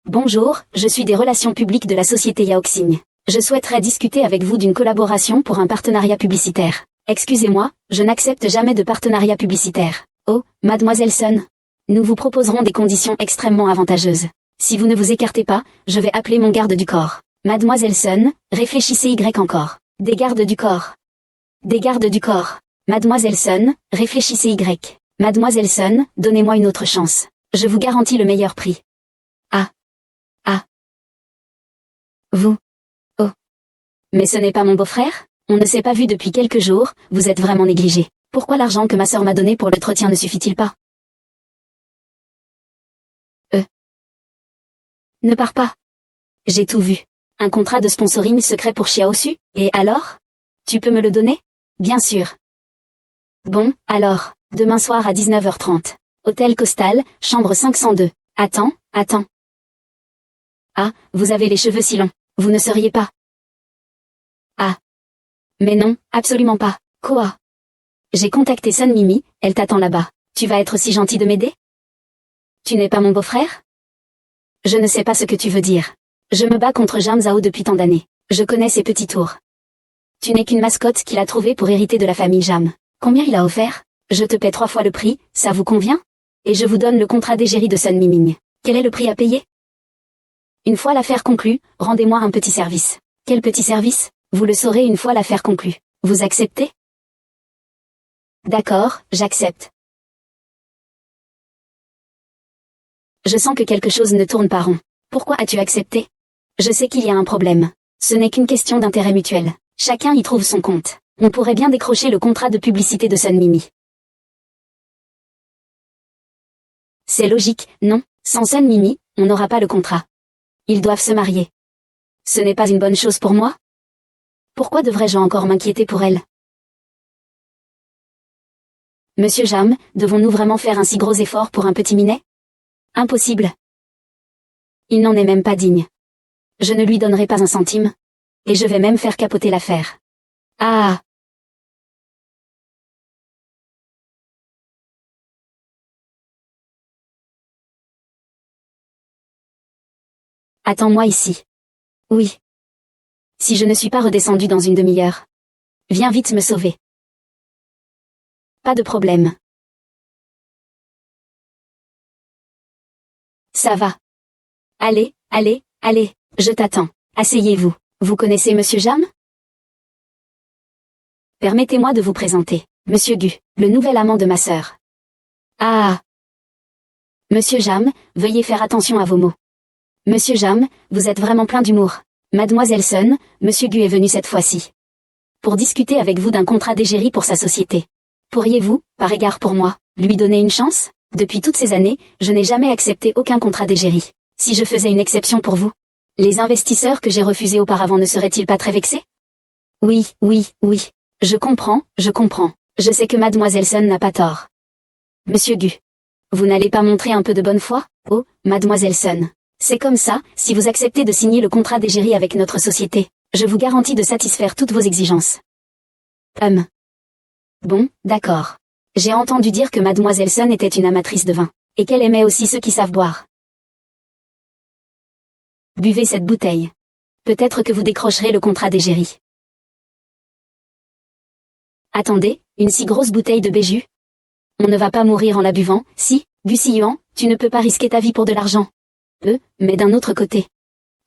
Bonjour, je suis des relations publiques de la société Yaoxing. Je souhaiterais discuter avec vous d'une collaboration pour un partenariat publicitaire. Excusez-moi, je n'accepte jamais de partenariat publicitaire. Oh, Mademoiselle Sun. Nous vous proposerons des conditions extrêmement avantageuses. Si vous ne vous écartez pas, je vais appeler mon garde du corps. Mademoiselle Sun, réfléchissez Y encore. Des gardes du corps. Des gardes du corps. Mademoiselle Sun, réfléchissez Y. Mademoiselle Sun, donnez-moi une autre chance. Je vous garantis le meilleur prix. Ah. Ah. Vous. Oh. Mais ce n'est pas mon beau-frère? On ne s'est pas vu depuis quelques jours, vous êtes vraiment négligé. Pourquoi l'argent que ma sœur m'a donné pour l'entretien ne suffit-il pas? Ne pars pas. J'ai tout vu. Un contrat de sponsoring secret pour Xiaosu, et alors? Tu peux me le donner? Bien sûr. Bon, alors, demain soir à 19h30. Hôtel Costal, chambre 502. Attends. Ah, vous avez les cheveux si longs. Vous ne seriez pas. Ah. Mais non, absolument pas. Quoi? J'ai contacté Sun Mimi, elle t'attend là-bas. Tu vas être si gentil de m'aider? Tu n'es pas mon beau-frère? Je ne sais pas ce que tu veux dire. Je me bats contre Jam Zhao depuis tant d'années. Je connais ses petits tours. Tu n'es qu'une mascotte qu'il a trouvée pour hériter de la famille Jam. Combien il a offert? Je te paie 3 fois le prix, ça vous convient? Et je vous donne le contrat d'égérie de Sun Miming. Quel est le prix à payer? Une fois l'affaire conclue, rendez-moi un petit service. Quel petit service? Vous le saurez une fois l'affaire conclue. Vous acceptez? D'accord, j'accepte. Je sens que quelque chose ne tourne pas rond. Pourquoi as-tu accepté? Je sais qu'il y a un problème. Ce n'est qu'une question d'intérêt mutuel. Chacun y trouve son compte. On pourrait bien décrocher le contrat de publicité de Sun Mimi. C'est logique, non? Sans Sun Mimi, on n'aura pas le contrat. Ils doivent se marier. Ce n'est pas une bonne chose pour moi? Pourquoi devrais-je encore m'inquiéter pour elle? Monsieur Jam, devons-nous vraiment faire un si gros effort pour un petit minet? Impossible. Il n'en est même pas digne. Je ne lui donnerai pas un centime. Et je vais même faire capoter l'affaire. Ah! Attends-moi ici. Oui. Si je ne suis pas redescendu dans une demi-heure. Viens vite me sauver. Pas de problème. Ça va. Allez, je t'attends. Asseyez-vous. Vous connaissez Monsieur Jam? Permettez-moi de vous présenter, Monsieur Gu, le nouvel amant de ma sœur. Ah! Monsieur Jam, veuillez faire attention à vos mots. Monsieur Jam, vous êtes vraiment plein d'humour. Mademoiselle Sun, Monsieur Gu est venu cette fois-ci. Pour discuter avec vous d'un contrat d'égérie pour sa société. Pourriez-vous, par égard pour moi, lui donner une chance? Depuis toutes ces années, je n'ai jamais accepté aucun contrat d'égérie. Si je faisais une exception pour vous, les investisseurs que j'ai refusés auparavant ne seraient-ils pas très vexés? Oui. Je comprends. Je sais que Mademoiselle Sun n'a pas tort. Monsieur Gu. Vous n'allez pas montrer un peu de bonne foi? Oh, Mademoiselle Sun. C'est comme ça, si vous acceptez de signer le contrat d'égérie avec notre société, je vous garantis de satisfaire toutes vos exigences. Bon, d'accord. J'ai entendu dire que Mademoiselle Sun était une amatrice de vin, et qu'elle aimait aussi ceux qui savent boire. Buvez cette bouteille. Peut-être que vous décrocherez le contrat d'égérie. Attendez, une si grosse bouteille de béjus? On ne va pas mourir en la buvant, si, Gu Siyuan, tu ne peux pas risquer ta vie pour de l'argent. Mais d'un autre côté.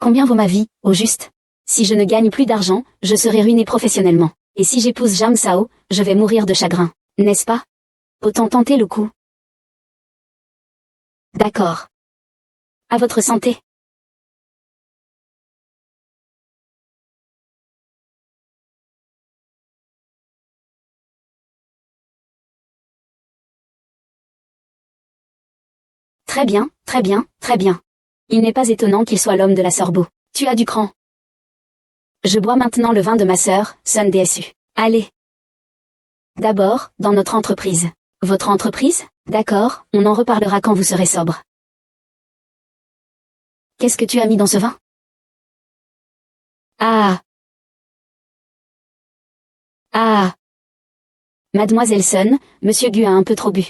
Combien vaut ma vie, au juste? Si je ne gagne plus d'argent, je serai ruiné professionnellement. Et si j'épouse Jam Sao, je vais mourir de chagrin, n'est-ce pas? Autant tenter le coup. D'accord. À votre santé. Très bien, très bien, très bien. Il n'est pas étonnant qu'il soit l'homme de la Sorbo. Tu as du cran. Je bois maintenant le vin de ma sœur, Sun DSU. Allez. D'abord, dans notre entreprise. Votre entreprise? D'accord, on en reparlera quand vous serez sobre. Qu'est-ce que tu as mis dans ce vin? Ah. Ah. Mademoiselle Sun, Monsieur Gu a un peu trop bu.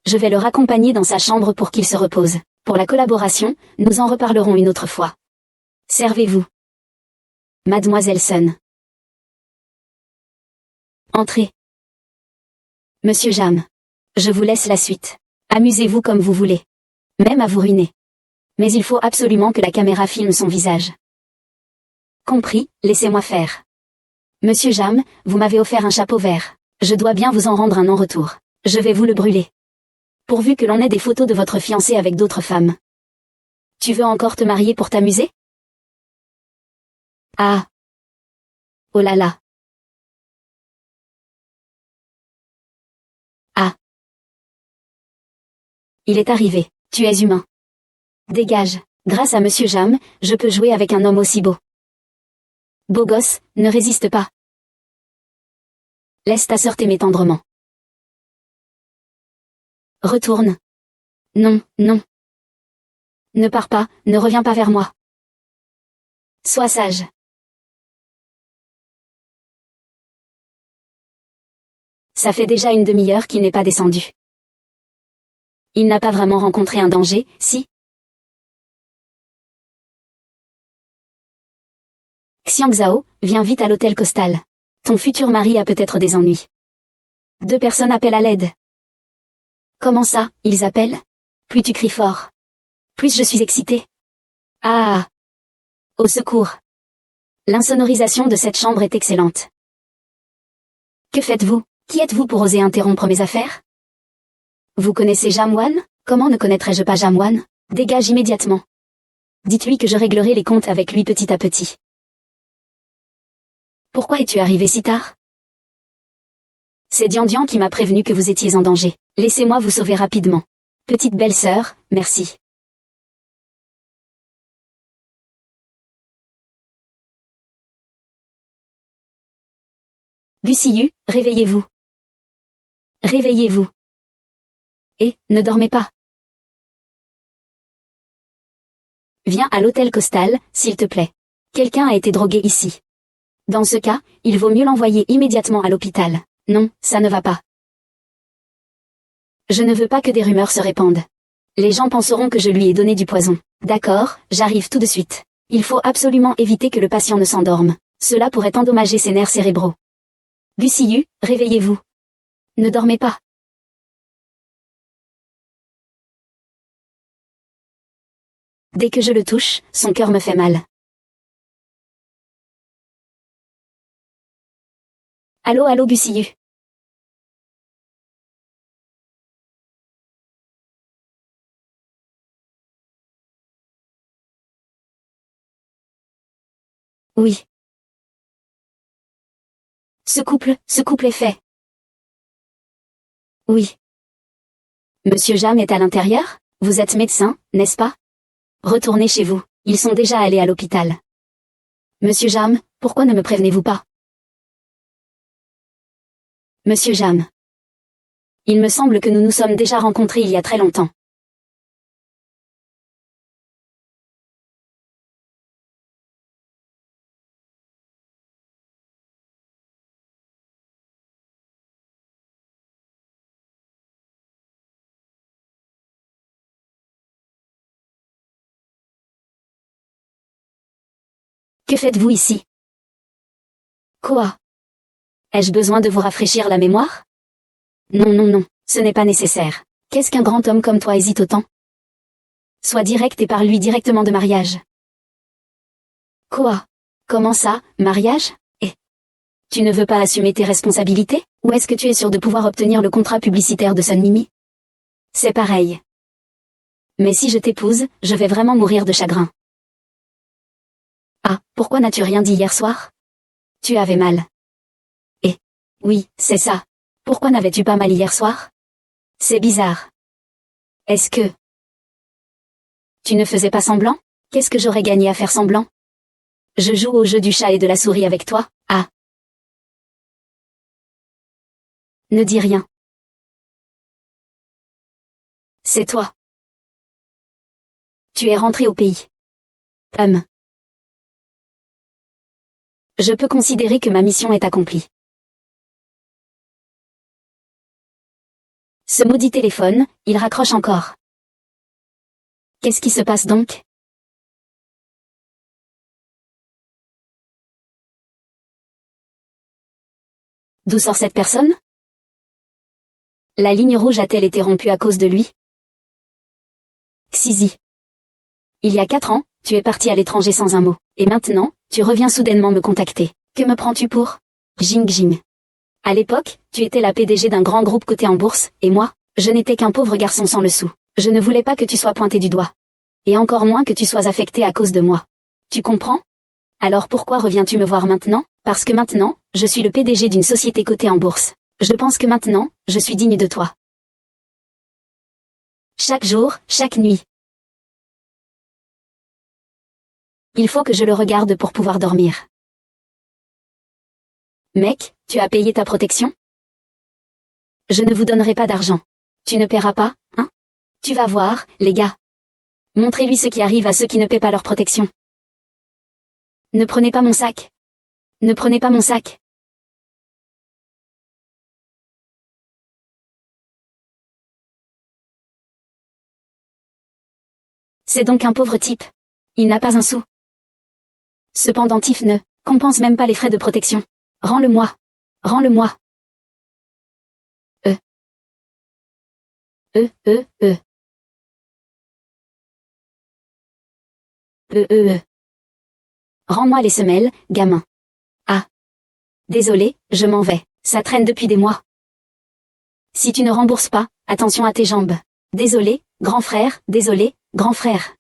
Je vais le raccompagner dans sa chambre pour qu'il se repose. Pour la collaboration, nous en reparlerons une autre fois. Servez-vous. Mademoiselle Sun. Entrez. Monsieur Jam. Je vous laisse la suite. Amusez-vous comme vous voulez. Même à vous ruiner. Mais il faut absolument que la caméra filme son visage. Compris, laissez-moi faire. Monsieur Jam, vous m'avez offert un chapeau vert. Je dois bien vous en rendre un en retour. Je vais vous le brûler. Pourvu que l'on ait des photos de votre fiancé avec d'autres femmes. Tu veux encore te marier pour t'amuser? Ah. Oh là là. Ah. Il est arrivé. Tu es humain. Dégage. Grâce à Monsieur Jam, je peux jouer avec un homme aussi beau. Beau gosse, ne résiste pas. Laisse ta sœur t'aimer tendrement. Retourne. Non, non. Ne pars pas, ne reviens pas vers moi. Sois sage. Ça fait déjà une demi-heure qu'il n'est pas descendu. Il n'a pas vraiment rencontré un danger, si? Xiangzhao, viens vite à l'hôtel Costal. Ton futur mari a peut-être des ennuis. 2 personnes appellent à l'aide. Comment ça, ils appellent? Plus tu cries fort. Plus je suis excitée. Ah! Au secours. L'insonorisation de cette chambre est excellente. Que faites-vous? Qui êtes-vous pour oser interrompre mes affaires? Vous connaissez Jamwan? Comment ne connaîtrais-je pas Jamwan? Dégage immédiatement. Dites-lui que je réglerai les comptes avec lui petit à petit. Pourquoi es-tu arrivé si tard? C'est Dian qui m'a prévenu que vous étiez en danger. Laissez-moi vous sauver rapidement. Petite belle-sœur, merci. Gusiyu, réveillez-vous. Réveillez-vous. Et, ne dormez pas. Viens à l'hôtel Costal, s'il te plaît. Quelqu'un a été drogué ici. Dans ce cas, il vaut mieux l'envoyer immédiatement à l'hôpital. Non, ça ne va pas. Je ne veux pas que des rumeurs se répandent. Les gens penseront que je lui ai donné du poison. D'accord, j'arrive tout de suite. Il faut absolument éviter que le patient ne s'endorme. Cela pourrait endommager ses nerfs cérébraux. Gusiyu, réveillez-vous. Ne dormez pas. Dès que je le touche, son cœur me fait mal. Allô, allô, Gusiyu. Oui. Ce couple est fait. Oui. Monsieur Jam est à l'intérieur? Vous êtes médecin, n'est-ce pas? Retournez chez vous, ils sont déjà allés à l'hôpital. Monsieur Jam, pourquoi ne me prévenez-vous pas? Monsieur Jam. Il me semble que nous nous sommes déjà rencontrés il y a très longtemps. Que faites-vous ici? Quoi? Ai-je besoin de vous rafraîchir la mémoire? Non, non, non, ce n'est pas nécessaire. Qu'est-ce qu'un grand homme comme toi hésite autant? Sois direct et parle-lui directement de mariage. Quoi? Comment ça, mariage? Et tu ne veux pas assumer tes responsabilités? Ou est-ce que tu es sûr de pouvoir obtenir le contrat publicitaire de Sun Mimi? C'est pareil. Mais si je t'épouse, je vais vraiment mourir de chagrin. Ah, pourquoi n'as-tu rien dit hier soir? Tu avais mal. Et oui, c'est ça. Pourquoi n'avais-tu pas mal hier soir? C'est bizarre. Est-ce que Tu ne faisais pas semblant? Qu'est-ce que j'aurais gagné à faire semblant? Je joue au jeu du chat et de la souris avec toi, ah. Ne dis rien. C'est toi. Tu es rentré au pays. Je peux considérer que ma mission est accomplie. Ce maudit téléphone, il raccroche encore. Qu'est-ce qui se passe donc? D'où sort cette personne? La ligne rouge a-t-elle été rompue à cause de lui? Xizi. Il y a 4 ans, tu es parti à l'étranger sans un mot. Et maintenant, tu reviens soudainement me contacter. Que me prends-tu pour? Jing Jing. À l'époque, tu étais la PDG d'un grand groupe coté en bourse, et moi, je n'étais qu'un pauvre garçon sans le sou. Je ne voulais pas que tu sois pointé du doigt. Et encore moins que tu sois affecté à cause de moi. Tu comprends? Alors pourquoi reviens-tu me voir maintenant? Parce que maintenant, je suis le PDG d'une société cotée en bourse. Je pense que maintenant, je suis digne de toi. Chaque jour, chaque nuit. Il faut que je le regarde pour pouvoir dormir. Mec, tu as payé ta protection? Je ne vous donnerai pas d'argent. Tu ne paieras pas, hein? Tu vas voir, les gars. Montrez-lui ce qui arrive à ceux qui ne paient pas leur protection. Ne prenez pas mon sac. Ne prenez pas mon sac. C'est donc un pauvre type. Il n'a pas un sou. Ce pendentif ne compense même pas les frais de protection. Rends-le-moi. Rends-le-moi. Euh. Rends-moi les semelles, gamin. Ah. Désolé, je m'en vais. Ça traîne depuis des mois. Si tu ne rembourses pas, attention à tes jambes. Désolé, grand frère, désolé, grand frère.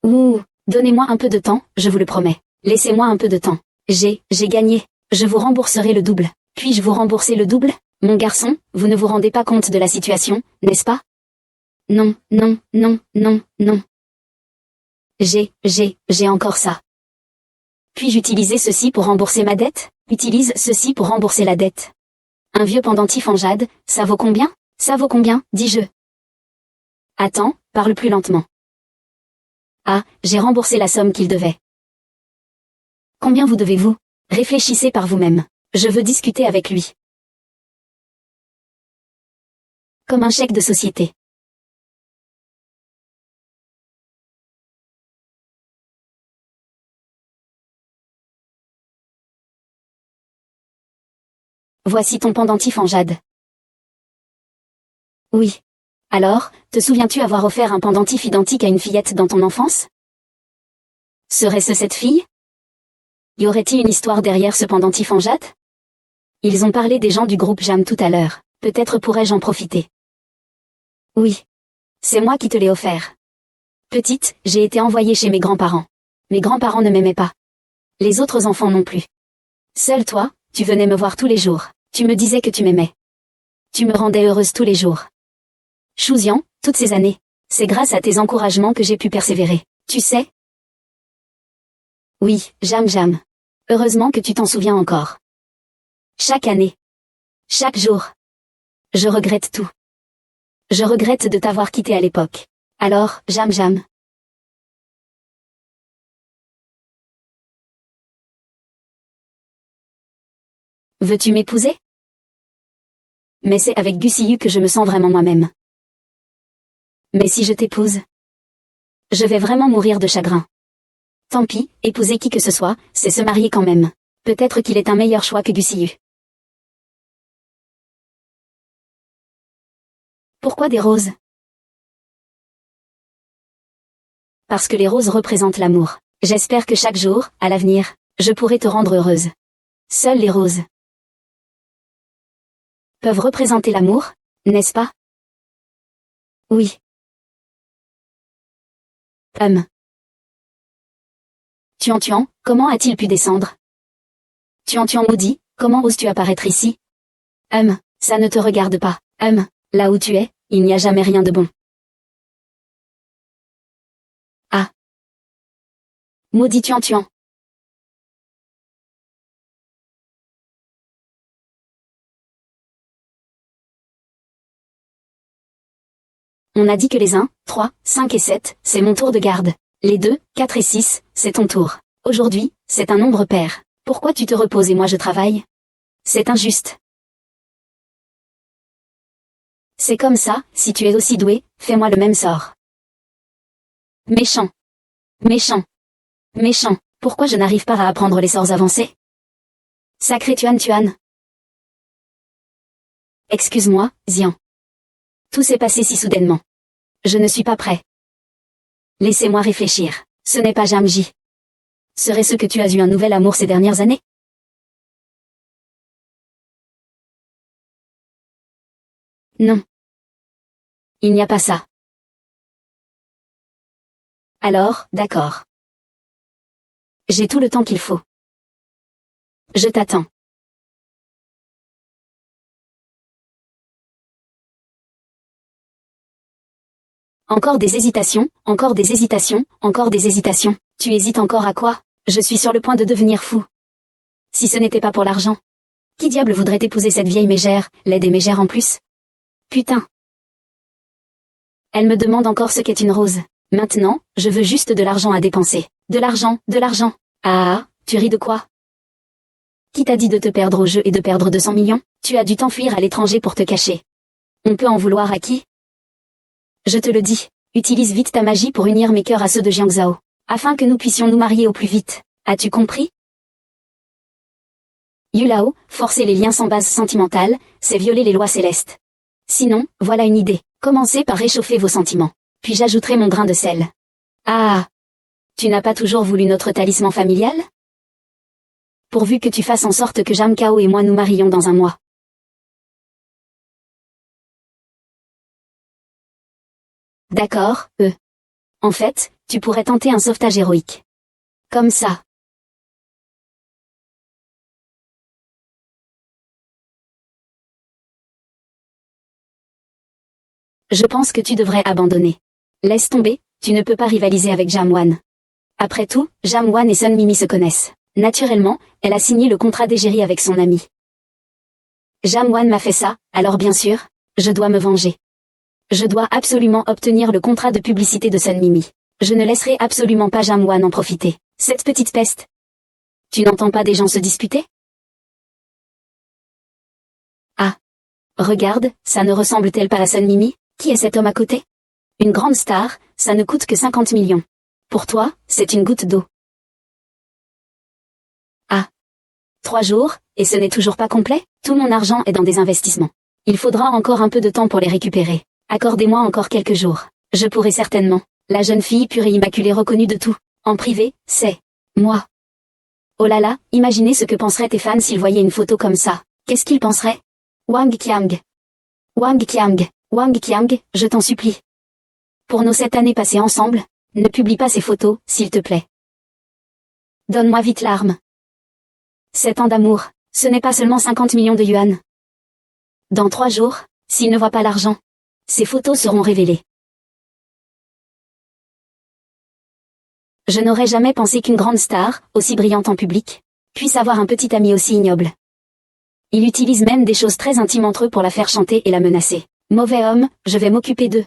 Ouh, donnez-moi un peu de temps, je vous le promets. Laissez-moi un peu de temps. J'ai gagné. Je vous rembourserai le double. Puis-je vous rembourser le double? Mon garçon, vous ne vous rendez pas compte de la situation, n'est-ce pas? Non, non, non, non, non. J'ai encore ça. Puis-je utiliser ceci pour rembourser ma dette? Utilise ceci pour rembourser la dette. Un vieux pendentif en jade, ça vaut combien? Ça vaut combien, dis-je. Attends, parle plus lentement. Ah, j'ai remboursé la somme qu'il devait. Combien vous devez-vous? Réfléchissez par vous-même. Je veux discuter avec lui. Comme un chèque de société. Voici ton pendentif en jade. Oui. Alors, te souviens-tu avoir offert un pendentif identique à une fillette dans ton enfance? Serait-ce cette fille? Y aurait-il une histoire derrière ce pendentif en jade? Ils ont parlé des gens du groupe Jam tout à l'heure. Peut-être pourrais-je en profiter. Oui. C'est moi qui te l'ai offert. Petite, j'ai été envoyée chez mes grands-parents. Mes grands-parents ne m'aimaient pas. Les autres enfants non plus. Seul toi, tu venais me voir tous les jours. Tu me disais que tu m'aimais. Tu me rendais heureuse tous les jours. Chouzian, toutes ces années, c'est grâce à tes encouragements que j'ai pu persévérer. Tu sais? Oui, Jam. Heureusement que tu t'en souviens encore. Chaque année. Chaque jour. Je regrette tout. Je regrette de t'avoir quitté à l'époque. Alors, Jam. Veux-tu m'épouser? Mais c'est avec Gusiyu que je me sens vraiment moi-même. Mais si je t'épouse, je vais vraiment mourir de chagrin. Tant pis, épouser qui que ce soit, c'est se marier quand même. Peut-être qu'il est un meilleur choix que Gusiyu. Pourquoi des roses? Parce que les roses représentent l'amour. J'espère que chaque jour, à l'avenir, je pourrai te rendre heureuse. Seules les roses peuvent représenter l'amour, n'est-ce pas? Oui. Tuan, comment a-t-il pu descendre? Tuan maudit, comment oses-tu apparaître ici? Ça ne te regarde pas. Là où tu es, il n'y a jamais rien de bon. Maudit tuant. On a dit que les 1, 3, 5 et 7, c'est mon tour de garde. Les 2, 4 et 6, c'est ton tour. Aujourd'hui, c'est un nombre pair. Pourquoi tu te reposes et moi je travaille? C'est injuste. C'est comme ça, si tu es aussi doué, fais-moi le même sort. Méchant. Méchant. Méchant. Pourquoi je n'arrive pas à apprendre les sorts avancés? Sacré Tuan. Excuse-moi, Xian. Tout s'est passé si soudainement. Je ne suis pas prêt. Laissez-moi réfléchir. Ce n'est pas Jamji. Serait-ce que tu as eu un nouvel amour ces dernières années? Non. Il n'y a pas ça. Alors, d'accord. J'ai tout le temps qu'il faut. Je t'attends. Encore des hésitations, encore des hésitations, encore des hésitations. Tu hésites encore à quoi? Je suis sur le point de devenir fou. Si ce n'était pas pour l'argent. Qui diable voudrait épouser cette vieille mégère, laide et mégère en plus? Putain. Elle me demande encore ce qu'est une rose. Maintenant, je veux juste de l'argent à dépenser. De l'argent, de l'argent. Ah, tu ris de quoi? Qui t'a dit de te perdre au jeu et de perdre 200 millions? Tu as dû t'enfuir à l'étranger pour te cacher. On peut en vouloir à qui? Je te le dis, utilise vite ta magie pour unir mes cœurs à ceux de Jiangzhao, afin que nous puissions nous marier au plus vite. As-tu compris? Yulao, forcer les liens sans base sentimentale, c'est violer les lois célestes. Sinon, voilà une idée. Commencez par réchauffer vos sentiments. Puis j'ajouterai mon grain de sel. Ah! Tu n'as pas toujours voulu notre talisman familial? Pourvu que tu fasses en sorte que Jam Kao et moi nous marions dans un mois. D'accord, En fait, tu pourrais tenter un sauvetage héroïque. Comme ça. Je pense que tu devrais abandonner. Laisse tomber, tu ne peux pas rivaliser avec Jamwan. Après tout, Jamwan et Sun Mimi se connaissent. Naturellement, elle a signé le contrat d'égérie avec son ami. Jamwan m'a fait ça, alors bien sûr, je dois me venger. Je dois absolument obtenir le contrat de publicité de Sun Mimi. Je ne laisserai absolument pas Jamwan en profiter. Cette petite peste. Tu n'entends pas des gens se disputer? Ah. Regarde, ça ne ressemble-t-elle pas à Sun Mimi? Qui est cet homme à côté? Une grande star, ça ne coûte que 50 millions. Pour toi, c'est une goutte d'eau. Ah. 3 jours, et ce n'est toujours pas complet? Tout mon argent est dans des investissements. Il faudra encore un peu de temps pour les récupérer. Accordez-moi encore quelques jours. Je pourrai certainement. La jeune fille pure et immaculée reconnue de tout. En privé, c'est moi. Oh là là, imaginez ce que penseraient tes fans s'ils voyaient une photo comme ça. Qu'est-ce qu'ils penseraient? Wang Qiang. Wang Qiang. Wang Qiang, je t'en supplie. Pour nos 7 années passées ensemble, ne publie pas ces photos, s'il te plaît. Donne-moi vite l'arme. 7 ans d'amour, ce n'est pas seulement 50 millions de yuan. Dans 3 jours, s'il ne voit pas l'argent, ces photos seront révélées. Je n'aurais jamais pensé qu'une grande star, aussi brillante en public, puisse avoir un petit ami aussi ignoble. Il utilise même des choses très intimes entre eux pour la faire chanter et la menacer. Mauvais homme, je vais m'occuper d'eux.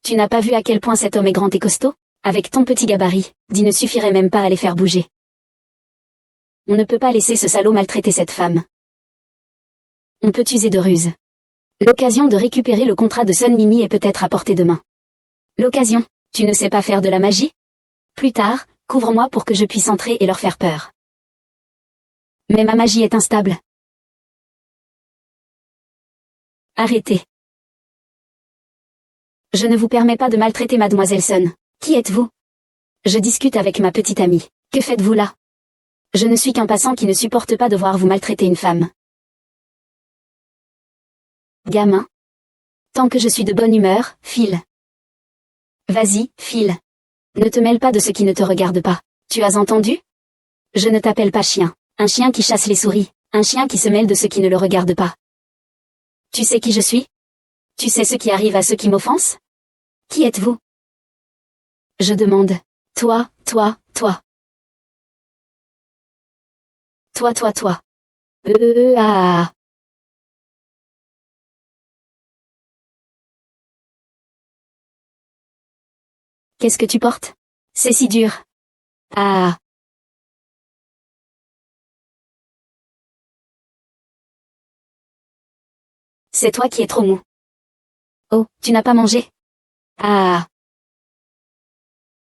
Tu n'as pas vu à quel point cet homme est grand et costaud? Avec ton petit gabarit, dit ne suffirait même pas à les faire bouger. On ne peut pas laisser ce salaud maltraiter cette femme. On peut user de ruse. L'occasion de récupérer le contrat de Sun Mimi est peut-être à portée de main. L'occasion, tu ne sais pas faire de la magie? Plus tard, couvre-moi pour que je puisse entrer et leur faire peur. Mais ma magie est instable. Arrêtez. Je ne vous permets pas de maltraiter Mademoiselle Sun. Qui êtes-vous? Je discute avec ma petite amie. Que faites-vous là? Je ne suis qu'un passant qui ne supporte pas de voir vous maltraiter une femme. Gamin. Tant que je suis de bonne humeur, file. Vas-y, file. Ne te mêle pas de ce qui ne te regarde pas. Tu as entendu? Je ne t'appelle pas chien. Un chien qui chasse les souris. Un chien qui se mêle de ce qui ne le regarde pas. Tu sais qui je suis? Tu sais ce qui arrive à ceux qui m'offensent? Qui êtes-vous? Je demande. Toi, Toi. Toi. Ah. Qu'est-ce que tu portes? C'est si dur. Ah. C'est toi qui es trop mou. Oh, tu n'as pas mangé? Ah.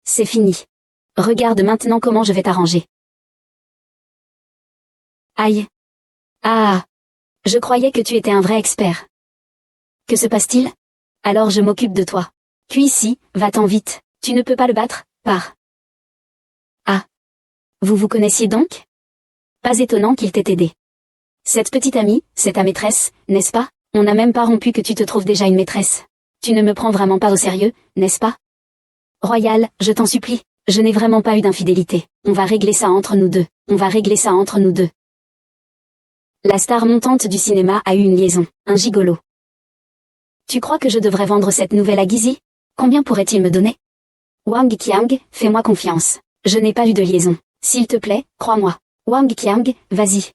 C'est fini. Regarde maintenant comment je vais t'arranger. Aïe. Ah. Je croyais que tu étais un vrai expert. Que se passe-t-il? Alors je m'occupe de toi. Puis ici, va-t'en vite. Tu ne peux pas le battre, pars. Ah. Vous vous connaissiez donc? Pas étonnant qu'il t'ait aidé. Cette petite amie, c'est ta maîtresse, n'est-ce pas? On n'a même pas rompu que tu te trouves déjà une maîtresse. Tu ne me prends vraiment pas au sérieux, n'est-ce pas? Royal, je t'en supplie, je n'ai vraiment pas eu d'infidélité. On va régler ça entre nous deux. On va régler ça entre nous deux. La star montante du cinéma a eu une liaison, un gigolo. Tu crois que je devrais vendre cette nouvelle à Gizzy? Combien pourrait-il me donner? Wang Qiang, fais-moi confiance. Je n'ai pas eu de liaison. S'il te plaît, crois-moi. Wang Qiang, vas-y.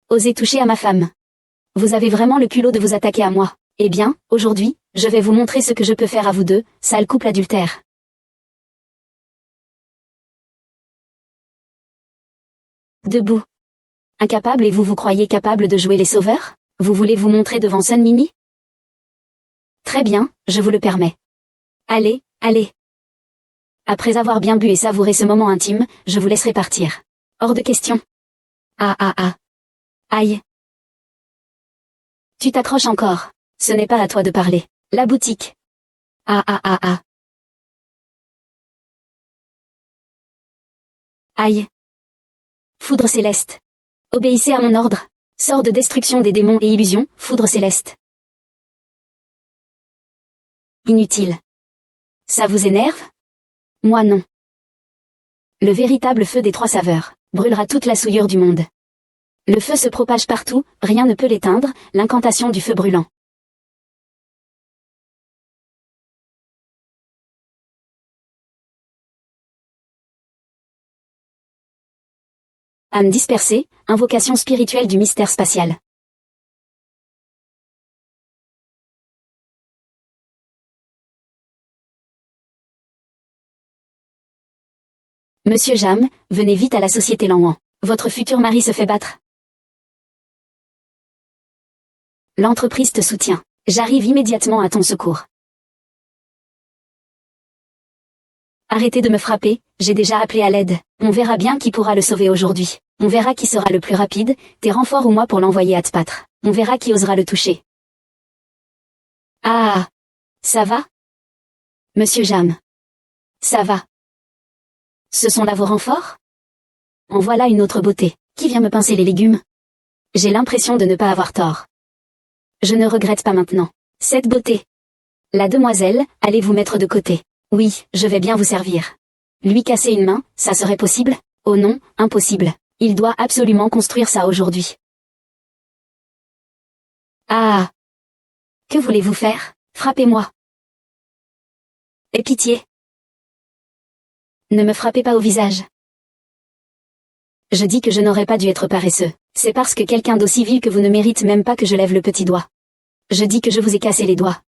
Osez toucher à ma femme. Vous avez vraiment le culot de vous attaquer à moi. Eh bien, aujourd'hui, je vais vous montrer ce que je peux faire à vous deux, sale couple adultère. Debout. Incapable et vous croyez capable de jouer les sauveurs? Vous voulez vous montrer devant Sun Mimi? Très bien, je vous le permets. Allez, allez. Après avoir bien bu et savouré ce moment intime, je vous laisserai partir. Hors de question. Ah. Aïe. Tu t'accroches encore. Ce n'est pas à toi de parler. La boutique. Ah. Aïe. Foudre céleste. Obéissez à mon ordre. Sort de destruction des démons et illusions, foudre céleste. Inutile. Ça vous énerve? Moi non. Le véritable feu des trois saveurs brûlera toute la souillure du monde. Le feu se propage partout, rien ne peut l'éteindre, l'incantation du feu brûlant. Âme dispersée, invocation spirituelle du mystère spatial. Monsieur Jam, venez vite à la société Lanwan. Votre futur mari se fait battre. L'entreprise te soutient. J'arrive immédiatement à ton secours. Arrêtez de me frapper, j'ai déjà appelé à l'aide. On verra bien qui pourra le sauver aujourd'hui. On verra qui sera le plus rapide, tes renforts ou moi pour l'envoyer à Tpatre. On verra qui osera le toucher. Ah! Ça va? Monsieur Jam. Ça va. Ce sont là vos renforts? En voilà une autre beauté. Qui vient me pincer les légumes? J'ai l'impression de ne pas avoir tort. Je ne regrette pas maintenant. Cette beauté. La demoiselle, allez vous mettre de côté. Oui, je vais bien vous servir. Lui casser une main, ça serait possible? Oh non, impossible. Il doit absolument construire ça aujourd'hui. Ah! Que voulez-vous faire? Frappez-moi. Aie pitié. Ne me frappez pas au visage. Je dis que je n'aurais pas dû être paresseux. C'est parce que quelqu'un d'aussi vil que vous ne mérite même pas que je lève le petit doigt. Je dis que je vous ai cassé les doigts.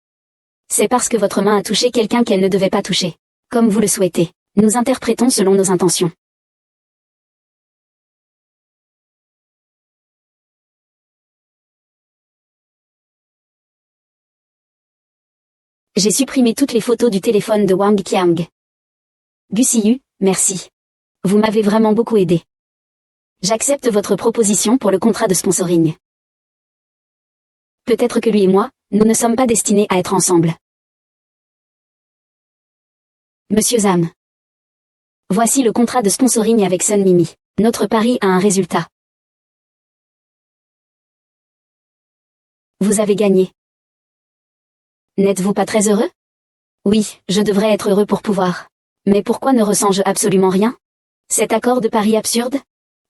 C'est parce que votre main a touché quelqu'un qu'elle ne devait pas toucher. Comme vous le souhaitez. Nous interprétons selon nos intentions. J'ai supprimé toutes les photos du téléphone de Wang Qiang. Gusiyu, merci. Vous m'avez vraiment beaucoup aidé. J'accepte votre proposition pour le contrat de sponsoring. Peut-être que lui et moi, nous ne sommes pas destinés à être ensemble. Monsieur Zam. Voici le contrat de sponsoring avec Sun Mimi. Notre pari a un résultat. Vous avez gagné. N'êtes-vous pas très heureux? Oui, je devrais être heureux pour pouvoir. Mais pourquoi ne ressens-je absolument rien? Cet accord de pari absurde?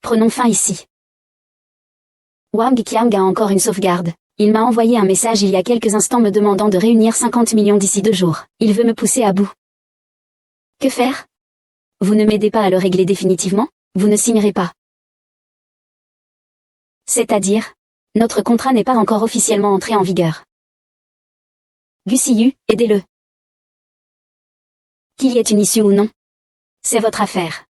Prenons fin ici. Wang Qiang a encore une sauvegarde. Il m'a envoyé un message il y a quelques instants me demandant de réunir 50 millions d'ici 2 jours. Il veut me pousser à bout. Que faire? Vous ne m'aidez pas à le régler définitivement, vous ne signerez pas. C'est-à-dire, notre contrat n'est pas encore officiellement entré en vigueur. Gussiyu, aidez-le. Qu'il y ait une issue ou non, c'est votre affaire.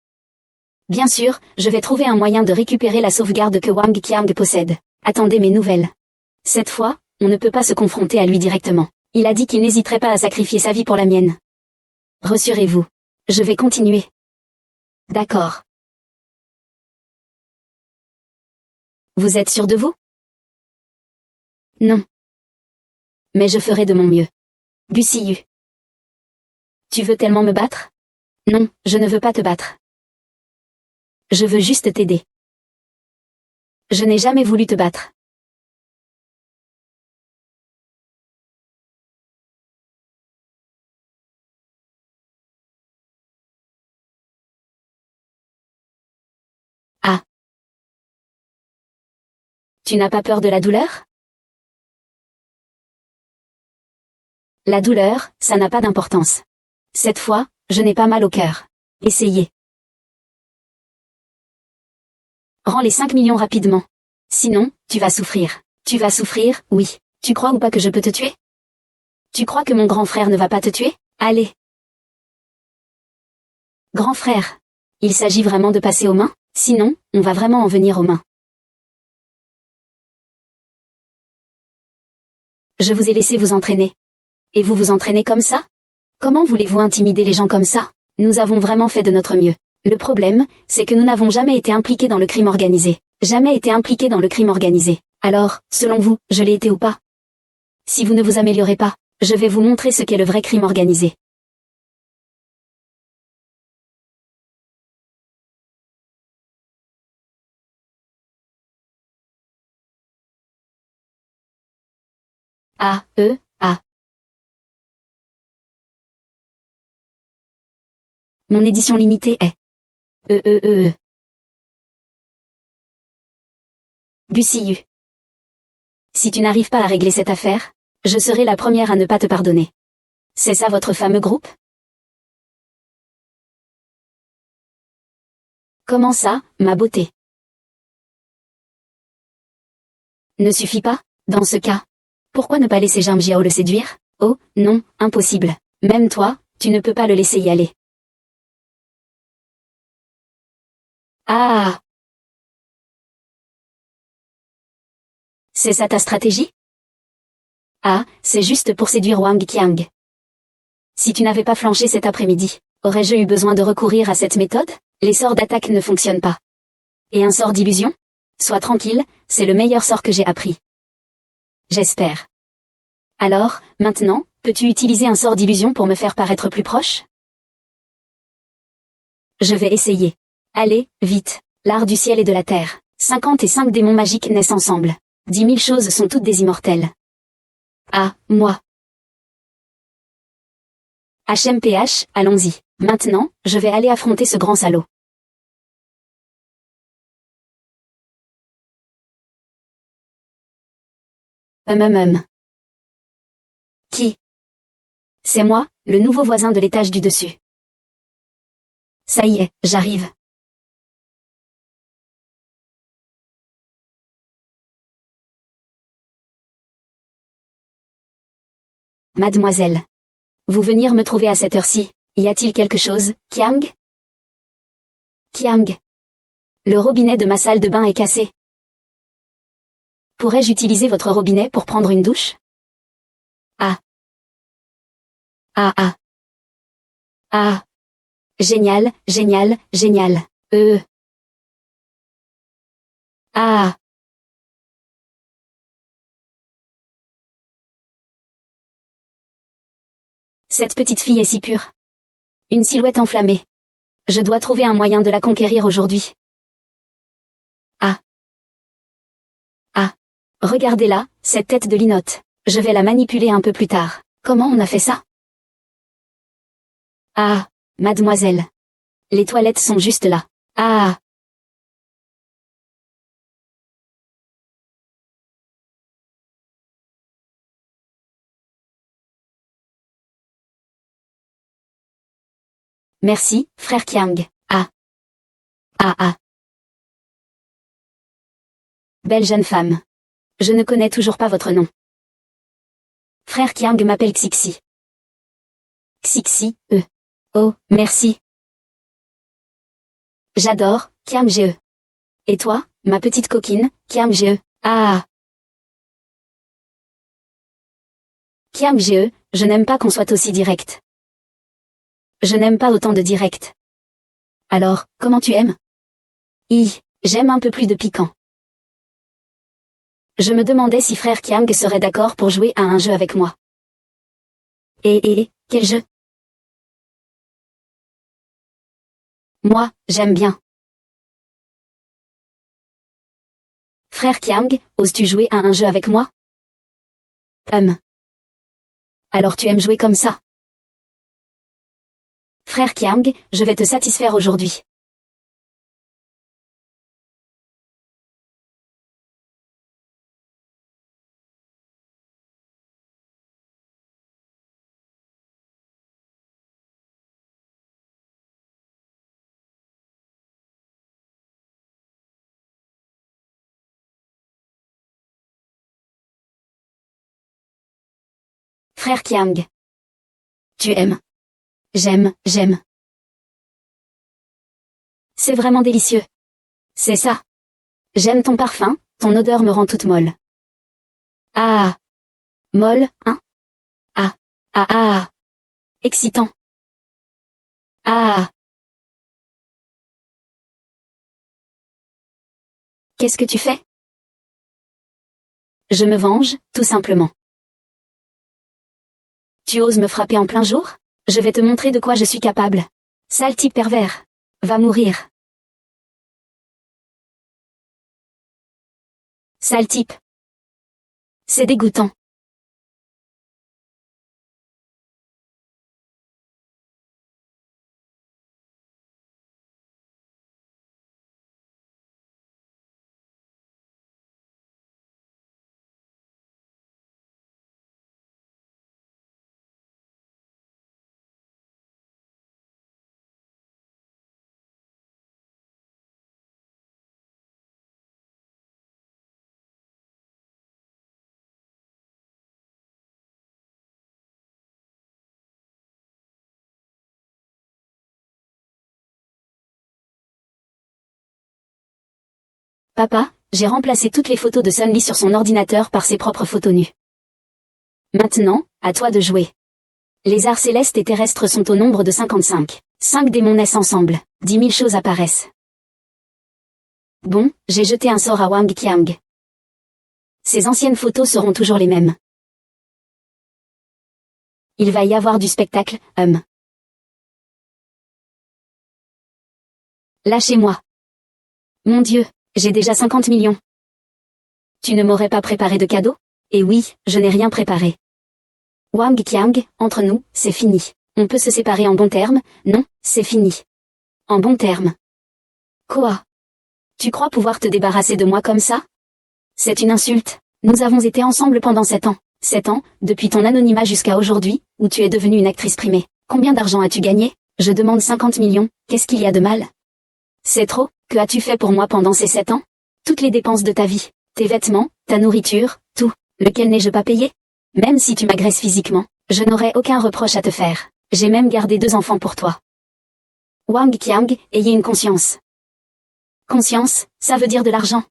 Bien sûr, je vais trouver un moyen de récupérer la sauvegarde que Wang Qiang possède. Attendez mes nouvelles. Cette fois, on ne peut pas se confronter à lui directement. Il a dit qu'il n'hésiterait pas à sacrifier sa vie pour la mienne. Rassurez-vous. Je vais continuer. D'accord. Vous êtes sûr de vous? Non. Mais je ferai de mon mieux. Gussiyu. Tu veux tellement me battre? Non, je ne veux pas te battre. Je veux juste t'aider. Je n'ai jamais voulu te battre. Ah. Tu n'as pas peur de la douleur? La douleur, ça n'a pas d'importance. Cette fois, je n'ai pas mal au cœur. Essayez. Rends les 5 millions rapidement. Sinon, tu vas souffrir. Tu vas souffrir, oui. Tu crois ou pas que je peux te tuer? Tu crois que mon grand frère ne va pas te tuer? Allez. Grand frère. Il s'agit vraiment de passer aux mains? Sinon, on va vraiment en venir aux mains. Je vous ai laissé vous entraîner. Et vous vous entraînez comme ça? Comment voulez-vous intimider les gens comme ça? Nous avons vraiment fait de notre mieux. Le problème, c'est que nous n'avons jamais été impliqués dans le crime organisé. Jamais été impliqués dans le crime organisé. Alors, selon vous, je l'ai été ou pas? Si vous ne vous améliorez pas, je vais vous montrer ce qu'est le vrai crime organisé. Ah. Mon édition limitée est. Gussiyu. Si tu n'arrives pas à régler cette affaire, je serai la première à ne pas te pardonner. C'est ça votre fameux groupe? Comment ça, ma beauté? Ne suffit pas? Dans ce cas, pourquoi ne pas laisser Jim Jiao le séduire? Oh, non, impossible. Même toi, tu ne peux pas le laisser y aller. Ah! C'est ça ta stratégie? Ah, c'est juste pour séduire Wang Qiang. Si tu n'avais pas flanché cet après-midi, aurais-je eu besoin de recourir à cette méthode? Les sorts d'attaque ne fonctionnent pas. Et un sort d'illusion? Sois tranquille, c'est le meilleur sort que j'ai appris. J'espère. Alors, maintenant, peux-tu utiliser un sort d'illusion pour me faire paraître plus proche? Je vais essayer. Allez, vite. L'art du ciel et de la terre. 55 démons magiques naissent ensemble. 10 000 choses sont toutes des immortelles. Ah, moi. HMPH, allons-y. Maintenant, je vais aller affronter ce grand salaud. Qui? C'est moi, le nouveau voisin de l'étage du dessus. Ça y est, j'arrive. Mademoiselle. Vous venir me trouver à cette heure-ci, y a-t-il quelque chose, Qiang? Qiang. Le robinet de ma salle de bain est cassé. Pourrais-je utiliser votre robinet pour prendre une douche? Ah. Ah. Ah. Génial, génial, génial. Ah. Cette petite fille est si pure. Une silhouette enflammée. Je dois trouver un moyen de la conquérir aujourd'hui. Ah. Ah. Regardez-la, cette tête de linotte. Je vais la manipuler un peu plus tard. Comment on a fait ça? Ah. Mademoiselle. Les toilettes sont juste là. Ah. Merci, frère Kiang. Ah. Ah ah. Belle jeune femme. Je ne connais toujours pas votre nom. Frère Kiang m'appelle Xixi. Xixi, Oh, merci. J'adore, Kiam Ge. Et toi, ma petite coquine, Kiam Ge. Ah. Kiam Ge, je n'aime pas qu'on soit aussi direct. Je n'aime pas autant de direct. Alors, comment tu aimes? J'aime un peu plus de piquant. Je me demandais si frère Kiang serait d'accord pour jouer à un jeu avec moi. Quel jeu? Moi, j'aime bien. Frère Kiang, oses-tu jouer à un jeu avec moi? Alors tu aimes jouer comme ça? Frère Kiang, je vais te satisfaire aujourd'hui. Frère Kiang. Tu aimes? J'aime. C'est vraiment délicieux. C'est ça. J'aime ton parfum, ton odeur me rend toute molle. Ah. Molle, hein? Ah. Excitant. Ah. Qu'est-ce que tu fais? Je me venge, tout simplement. Tu oses me frapper en plein jour? Je vais te montrer de quoi je suis capable. Sale type pervers. Va mourir. Sale type. C'est dégoûtant. Papa, j'ai remplacé toutes les photos de Sunny sur son ordinateur par ses propres photos nues. Maintenant, à toi de jouer. Les arts célestes et terrestres sont au nombre de 55. 5 démons naissent ensemble. 10 000 choses apparaissent. Bon, j'ai jeté un sort à Wang Qiang. Ces anciennes photos seront toujours les mêmes. Il va y avoir du spectacle, Lâchez-moi. Mon Dieu, j'ai déjà 50 millions. Tu ne m'aurais pas préparé de cadeau? Eh oui, je n'ai rien préparé. Wang Qiang, entre nous, c'est fini. On peut se séparer en bons termes, non, c'est fini. En bons termes. Quoi? Tu crois pouvoir te débarrasser de moi comme ça? C'est une insulte. Nous avons été ensemble pendant 7 ans. 7 ans, depuis ton anonymat jusqu'à aujourd'hui, où tu es devenue une actrice primée. Combien d'argent as-tu gagné? Je demande 50 millions, qu'est-ce qu'il y a de mal? C'est trop, que as-tu fait pour moi pendant ces 7 ans? Toutes les dépenses de ta vie, tes vêtements, ta nourriture, tout, lequel n'ai-je pas payé? Même si tu m'agresses physiquement, je n'aurai aucun reproche à te faire. J'ai même gardé 2 enfants pour toi. Wang Qiang, ayez une conscience. Conscience, ça veut dire de l'argent.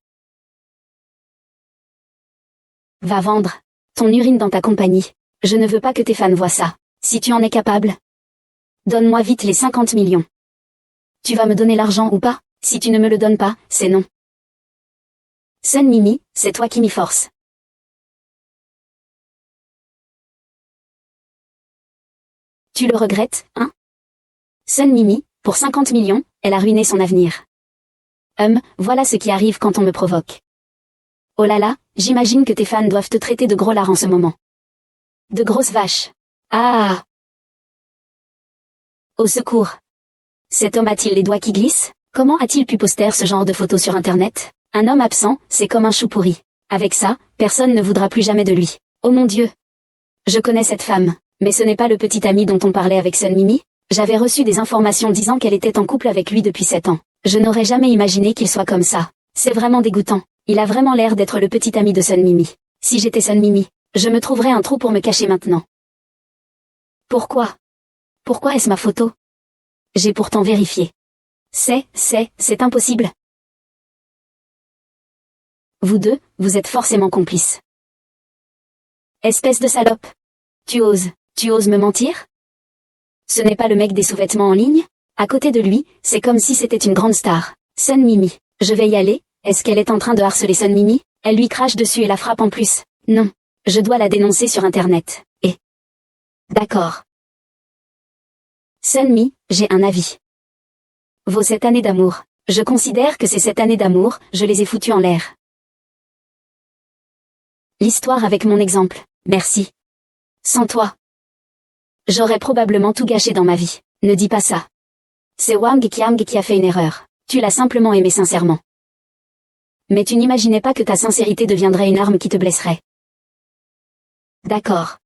Va vendre ton urine dans ta compagnie. Je ne veux pas que tes fans voient ça. Si tu en es capable. Donne-moi vite les 50 millions. Tu vas me donner l'argent ou pas? Si tu ne me le donnes pas, c'est non. Sun Mimi, c'est toi qui m'y force. Tu le regrettes, hein? Sun Mimi, pour 50 millions, elle a ruiné son avenir. Voilà ce qui arrive quand on me provoque. Oh là là, j'imagine que tes fans doivent te traiter de gros lard en ce moment. De grosses vaches. Ah! Au secours. Cet homme a-t-il les doigts qui glissent? Comment a-t-il pu poster ce genre de photos sur Internet? Un homme absent, c'est comme un chou pourri. Avec ça, personne ne voudra plus jamais de lui. Oh mon Dieu! Je connais cette femme, mais ce n'est pas le petit ami dont on parlait avec Sun Mimi. J'avais reçu des informations disant qu'elle était en couple avec lui depuis 7 ans. Je n'aurais jamais imaginé qu'il soit comme ça. C'est vraiment dégoûtant. Il a vraiment l'air d'être le petit ami de Sun Mimi. Si j'étais Sun Mimi, je me trouverais un trou pour me cacher maintenant. Pourquoi? Pourquoi est-ce ma photo? J'ai pourtant vérifié. C'est impossible. Vous deux, vous êtes forcément complices. Espèce de salope. Tu oses me mentir? Ce n'est pas le mec des sous-vêtements en ligne? À côté de lui, c'est comme si c'était une grande star. Sun Mimi, je vais y aller. Est-ce qu'elle est en train de harceler Sun Mimi? Elle lui crache dessus et la frappe en plus. Non. Je dois la dénoncer sur Internet. Et... D'accord. Sun Mi, j'ai un avis. Vos 7 années d'amour. Je considère que ces 7 années d'amour, je les ai foutues en l'air. L'histoire avec mon exemple. Merci. Sans toi. J'aurais probablement tout gâché dans ma vie. Ne dis pas ça. C'est Wang Qiang qui a fait une erreur. Tu l'as simplement aimé sincèrement. Mais tu n'imaginais pas que ta sincérité deviendrait une arme qui te blesserait. D'accord.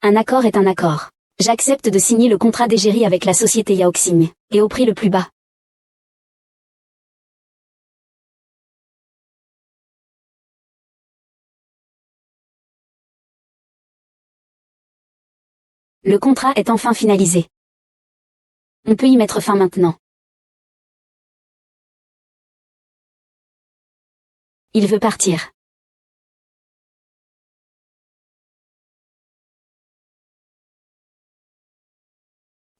Un accord est un accord. J'accepte de signer le contrat d'égérie avec la société Yaoxing, et au prix le plus bas. Le contrat est enfin finalisé. On peut y mettre fin maintenant. Il veut partir.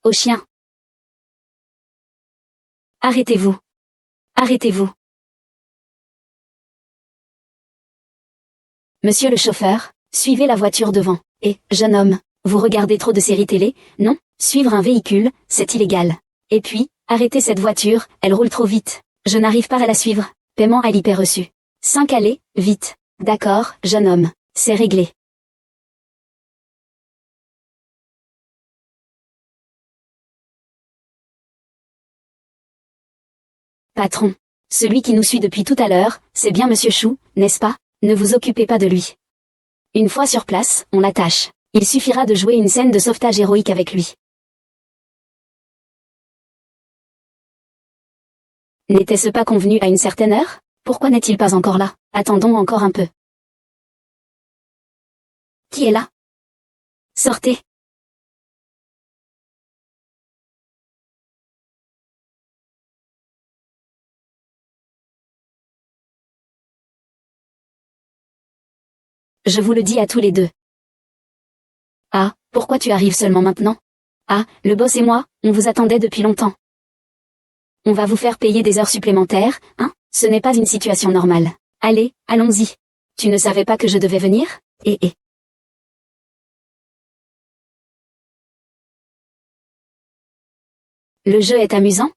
Au chien. Arrêtez-vous. Arrêtez-vous. Monsieur le chauffeur, suivez la voiture devant. Et, jeune homme, vous regardez trop de séries télé, non? Suivre un véhicule, c'est illégal. Et puis, arrêtez cette voiture, elle roule trop vite. Je n'arrive pas à la suivre. Paiement à l'hyper reçu. 5 allez, vite. D'accord, jeune homme, c'est réglé. Patron. Celui qui nous suit depuis tout à l'heure, c'est bien Monsieur Chou, n'est-ce pas? Ne vous occupez pas de lui. Une fois sur place, on l'attache. Il suffira de jouer une scène de sauvetage héroïque avec lui. N'était-ce pas convenu à une certaine heure? Pourquoi n'est-il pas encore là? Attendons encore un peu. Qui est là? Sortez. Je vous le dis à tous les deux. Ah, pourquoi tu arrives seulement maintenant? Ah, le boss et moi, on vous attendait depuis longtemps. On va vous faire payer des heures supplémentaires, hein? Ce n'est pas une situation normale. Allez, allons-y. Tu ne savais pas que je devais venir? Et. Le jeu est amusant?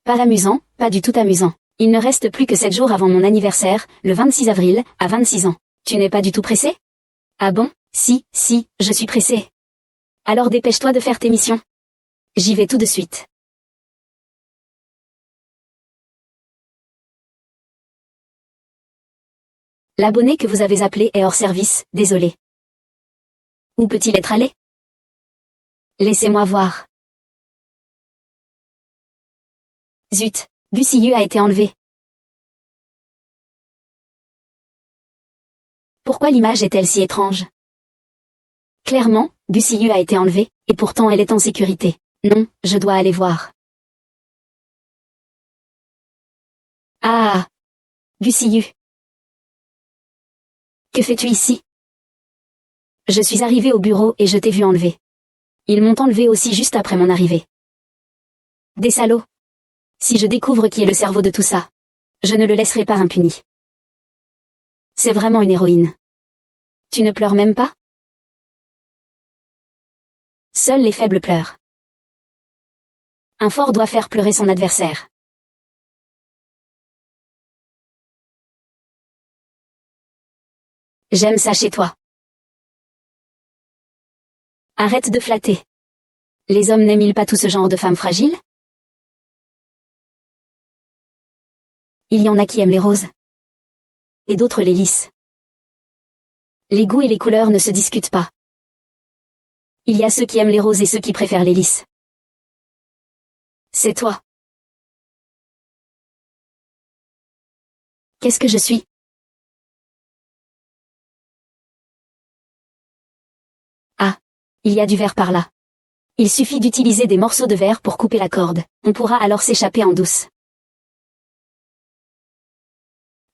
Pas amusant, pas du tout amusant. Il ne reste plus que 7 jours avant mon anniversaire, le 26 avril, à 26 ans. Tu n'es pas du tout pressé? Ah bon? Si, je suis pressé. Alors dépêche-toi de faire tes missions. J'y vais tout de suite. L'abonné que vous avez appelé est hors service, désolé. Où peut-il être allé? Laissez-moi voir. Zut, Gusiyu a été enlevé. Pourquoi l'image est-elle si étrange? Clairement, Gusiyu a été enlevée, et pourtant elle est en sécurité. Non, je dois aller voir. Ah! Gusiyu. Que fais-tu ici? Je suis arrivé au bureau et je t'ai vu enlever. Ils m'ont enlevé aussi juste après mon arrivée. Des salauds. Si je découvre qui est le cerveau de tout ça, je ne le laisserai pas impuni. C'est vraiment une héroïne. Tu ne pleures même pas? Seuls les faibles pleurent. Un fort doit faire pleurer son adversaire. J'aime ça chez toi. Arrête de flatter. Les hommes n'aiment-ils pas tout ce genre de femmes fragiles? Il y en a qui aiment les roses. Et d'autres les lisses. Les goûts et les couleurs ne se discutent pas. Il y a ceux qui aiment les roses et ceux qui préfèrent les lisses. C'est toi. Qu'est-ce que je suis? Ah. Il y a du verre par là. Il suffit d'utiliser des morceaux de verre pour couper la corde. On pourra alors s'échapper en douce.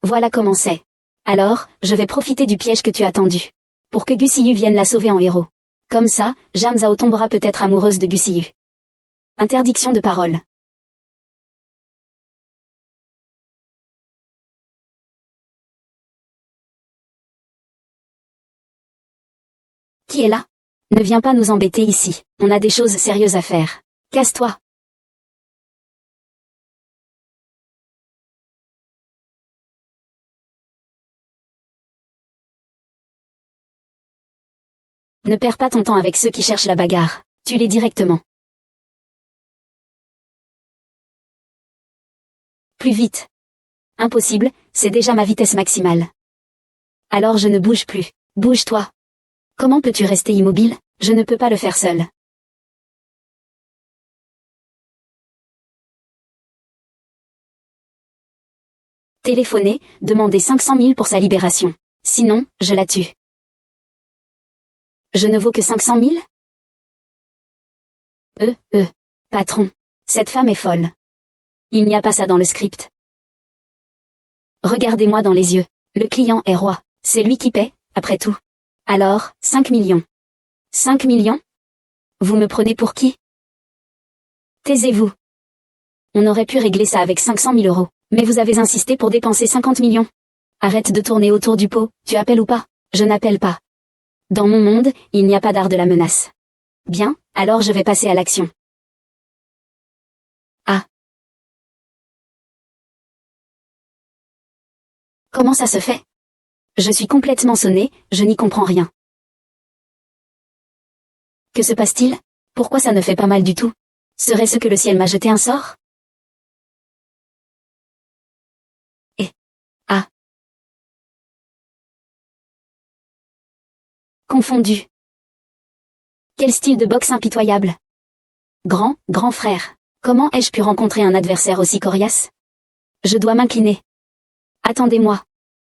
Voilà comment c'est. Alors, je vais profiter du piège que tu as tendu. Pour que Gusiyu vienne la sauver en héros. Comme ça, Jam Zhao tombera peut-être amoureuse de Gusiyu. Interdiction de parole. Qui est là? Ne viens pas nous embêter ici, on a des choses sérieuses à faire. Casse-toi. Ne perds pas ton temps avec ceux qui cherchent la bagarre. Tue-les directement. Plus vite. Impossible, c'est déjà ma vitesse maximale. Alors je ne bouge plus. Bouge-toi. Comment peux-tu rester immobile? Je ne peux pas le faire seul. Téléphoner, demander 500 000 pour sa libération. Sinon, je la tue. Je ne vaux que 500 000? Patron. Cette femme est folle. Il n'y a pas ça dans le script. Regardez-moi dans les yeux. Le client est roi. C'est lui qui paie, après tout. Alors, 5 millions. 5 millions? Vous me prenez pour qui? Taisez-vous. On aurait pu régler ça avec 500 000 euros. Mais vous avez insisté pour dépenser 50 millions. Arrête de tourner autour du pot, tu appelles ou pas? Je n'appelle pas. Dans mon monde, il n'y a pas d'art de la menace. Bien, alors je vais passer à l'action. Ah. Comment ça se fait? Je suis complètement sonné, je n'y comprends rien. Que se passe-t-il? Pourquoi ça ne fait pas mal du tout? Serait-ce que le ciel m'a jeté un sort? Ah. Confondu. Quel style de boxe impitoyable. Grand frère. Comment ai-je pu rencontrer un adversaire aussi coriace? Je dois m'incliner. Attendez-moi.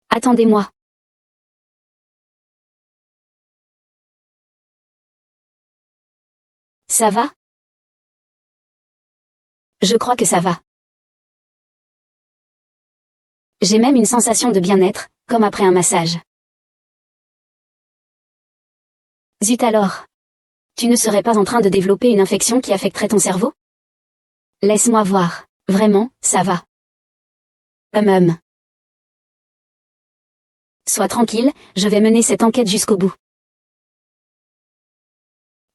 Attendez-moi. Ça va? Je crois que ça va. J'ai même une sensation de bien-être, comme après un massage. Zut alors. Tu ne serais pas en train de développer une infection qui affecterait ton cerveau? Laisse-moi voir. Vraiment, ça va. Sois tranquille, je vais mener cette enquête jusqu'au bout.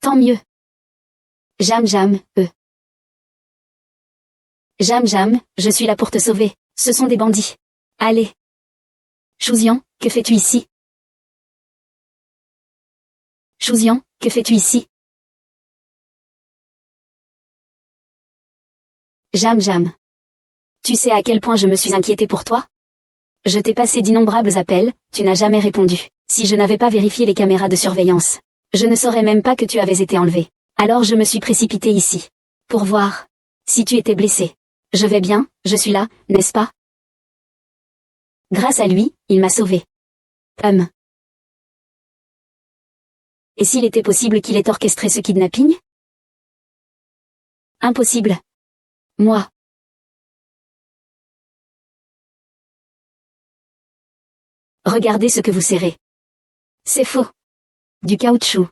Tant mieux. Jam, je suis là pour te sauver. Ce sont des bandits. Allez. Chouzian, que fais-tu ici? Chouzian, que fais-tu ici? Jam. Tu sais à quel point je me suis inquiétée pour toi? Je t'ai passé d'innombrables appels, tu n'as jamais répondu. Si je n'avais pas vérifié les caméras de surveillance, je ne saurais même pas que tu avais été enlevé. Alors je me suis précipitée ici. Pour voir. Si tu étais blessé. Je vais bien, je suis là, n'est-ce pas? Grâce à lui, il m'a sauvée. Et s'il était possible qu'il ait orchestré ce kidnapping? Impossible. Moi. Regardez ce que vous serrez. C'est faux. Du caoutchouc.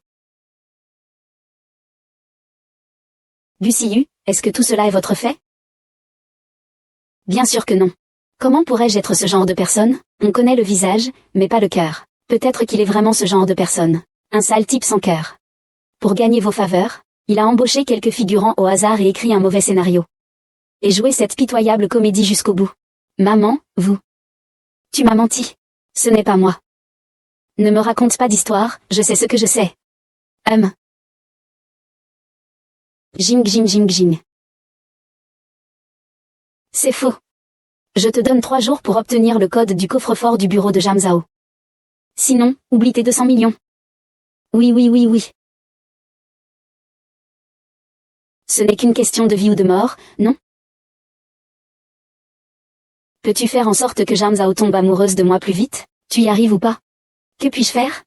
Gusiyu, est-ce que tout cela est votre fait? Bien sûr que non. Comment pourrais-je être ce genre de personne? On connaît le visage, mais pas le cœur. Peut-être qu'il est vraiment ce genre de personne. Un sale type sans cœur. Pour gagner vos faveurs, il a embauché quelques figurants au hasard et écrit un mauvais scénario. Et joué cette pitoyable comédie jusqu'au bout. Maman, vous. Tu m'as menti. Ce n'est pas moi. Ne me raconte pas d'histoire, je sais ce que je sais. Jing. C'est faux. Je te donne 3 jours pour obtenir le code du coffre-fort du bureau de Jam Zhao. Sinon, oublie tes 200 millions. Oui. Ce n'est qu'une question de vie ou de mort, non? Peux-tu faire en sorte que Zhang Zhao tombe amoureuse de moi plus vite? Tu y arrives ou pas? Que puis-je faire?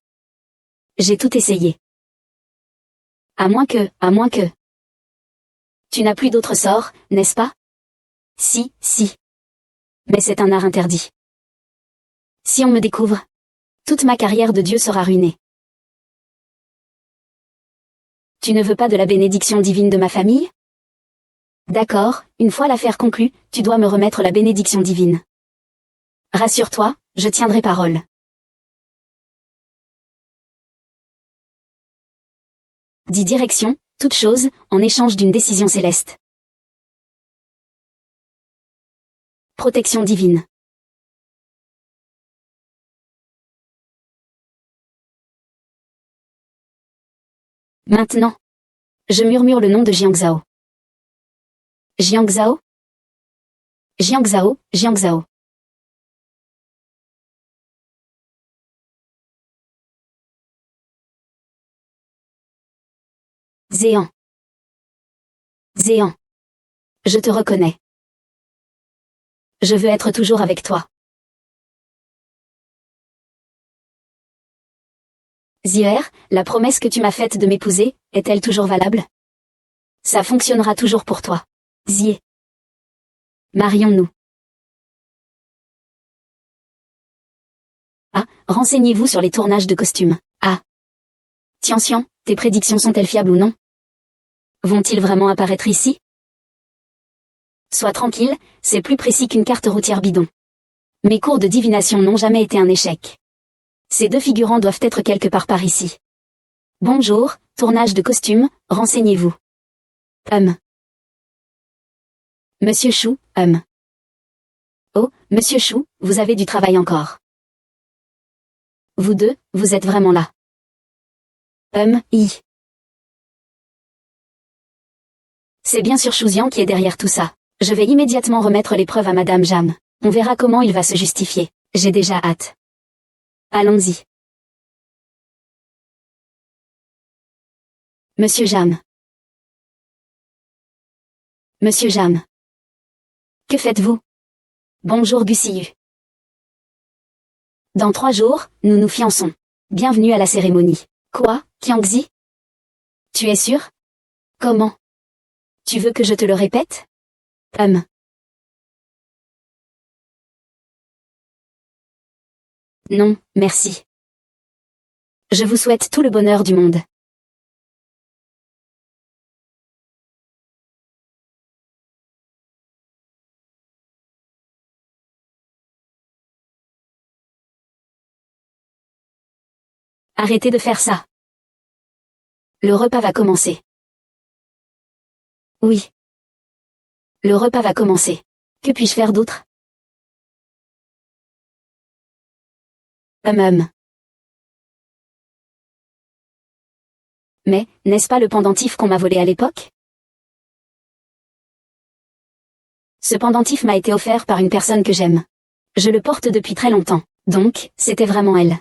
J'ai tout essayé. À moins que... Tu n'as plus d'autre sort, n'est-ce pas? Si. Mais c'est un art interdit. Si on me découvre, toute ma carrière de Dieu sera ruinée. Tu ne veux pas de la bénédiction divine de ma famille? D'accord, une fois l'affaire conclue, tu dois me remettre la bénédiction divine. Rassure-toi, je tiendrai parole. Dis direction, toute chose, en échange d'une décision céleste. Protection divine. Maintenant. Je murmure le nom de Jiang Zhao. Jiang Zhao? Jiang Zhao, Jiang Zhao. Zéan. Zéan. Je te reconnais. Je veux être toujours avec toi. Zier, la promesse que tu m'as faite de m'épouser, est-elle toujours valable? Ça fonctionnera toujours pour toi. Zier. Marions-nous. Ah, renseignez-vous sur les tournages de costumes. Ah. Tianxian, tes prédictions sont-elles fiables ou non? Vont-ils vraiment apparaître ici? Sois tranquille, c'est plus précis qu'une carte routière bidon. Mes cours de divination n'ont jamais été un échec. Ces deux figurants doivent être quelque part par ici. Bonjour, tournage de costume, renseignez-vous. Monsieur Chou, Oh, Monsieur Chou, vous avez du travail encore. Vous deux, vous êtes vraiment là. C'est bien sûr Chouzian qui est derrière tout ça. Je vais immédiatement remettre l'épreuve à Madame Jam. On verra comment il va se justifier. J'ai déjà hâte. Allons-y. Monsieur Jam. Monsieur Jam. Que faites-vous? Bonjour Gusiyu. Dans 3 jours, nous nous fiançons. Bienvenue à la cérémonie. Quoi, Qiangxi? Tu es sûr? Comment? Tu veux que je te le répète? Non, merci. Je vous souhaite tout le bonheur du monde. Arrêtez de faire ça. Le repas va commencer. Oui. Le repas va commencer. Que puis-je faire d'autre? Mais, n'est-ce pas le pendentif qu'on m'a volé à l'époque? Ce pendentif m'a été offert par une personne que j'aime. Je le porte depuis très longtemps, donc, c'était vraiment elle.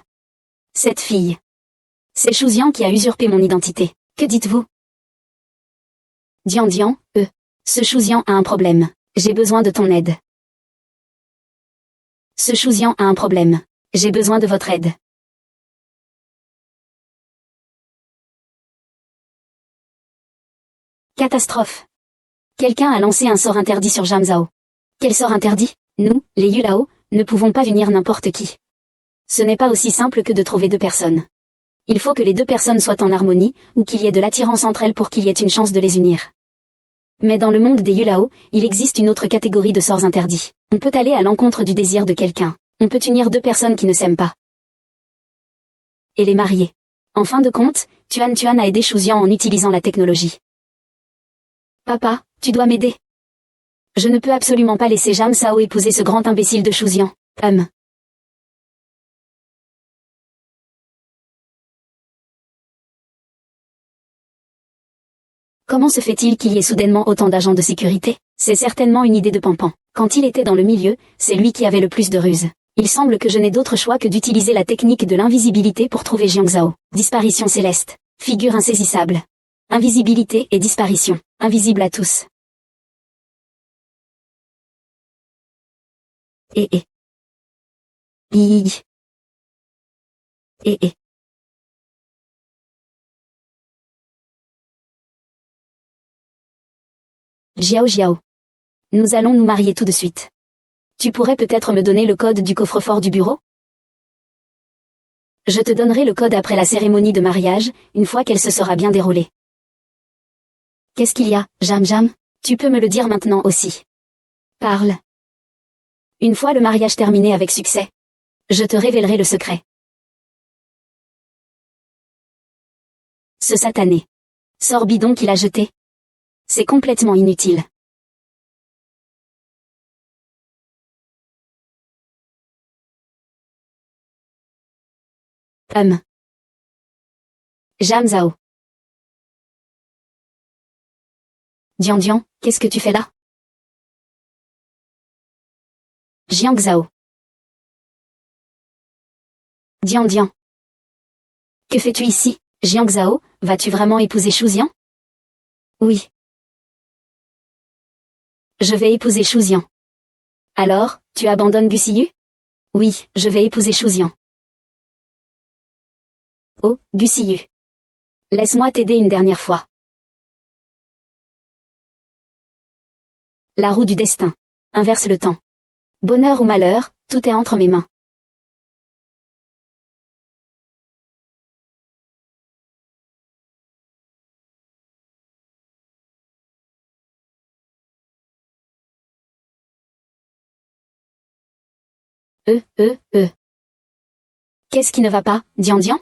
Cette fille. C'est Chouzian qui a usurpé mon identité. Que dites-vous? Dian, ce Chouzian a un problème. J'ai besoin de ton aide. Ce Chouzian a un problème. J'ai besoin de votre aide. Catastrophe. Quelqu'un a lancé un sort interdit sur Zhang Zhao. Quel sort interdit? Nous, les Yulao, ne pouvons pas unir n'importe qui. Ce n'est pas aussi simple que de trouver 2 personnes. Il faut que les 2 personnes soient en harmonie, ou qu'il y ait de l'attirance entre elles pour qu'il y ait une chance de les unir. Mais dans le monde des Yulao, il existe une autre catégorie de sorts interdits. On peut aller à l'encontre du désir de quelqu'un. On peut unir 2 personnes qui ne s'aiment pas. Et les marier. En fin de compte, Tuan a aidé Chouzian en utilisant la technologie. Papa, tu dois m'aider. Je ne peux absolument pas laisser Zhang Zhao épouser ce grand imbécile de Chouzian. Comment se fait-il qu'il y ait soudainement autant d'agents de sécurité? C'est certainement une idée de Pampan. Quand il était dans le milieu, c'est lui qui avait le plus de ruse. Il semble que je n'ai d'autre choix que d'utiliser la technique de l'invisibilité pour trouver Jiang Zhao. Disparition céleste. Figure insaisissable. Invisibilité et disparition. invisible à tous. Et. I. Et. Jiao Jiao. Nous allons nous marier tout de suite. Tu pourrais peut-être me donner le code du coffre-fort du bureau? Je te donnerai le code après la cérémonie de mariage, une fois qu'elle se sera bien déroulée. Qu'est-ce qu'il y a, Jam Jam? Tu peux me le dire maintenant aussi. Parle. Une fois le mariage terminé avec succès, je te révélerai le secret. Ce satané. Sort bidon qu'il a jeté. C'est complètement inutile. Jam Zhao. Dian Dian, qu'est-ce que tu fais là? Jiang Zhao. Dian Dian. Que fais-tu ici, Jiang Zhao? Vas-tu vraiment épouser Shu Xian? Oui. Je vais épouser Shu Xian. Alors, tu abandonnes Gu Siyu? Oui, je vais épouser Shu Xian. Oh, Gu Siyu. Laisse-moi t'aider une dernière fois. La roue du destin. Inverse le temps. Bonheur ou malheur, tout est entre mes mains. Qu'est-ce qui ne va pas, Dian Dian?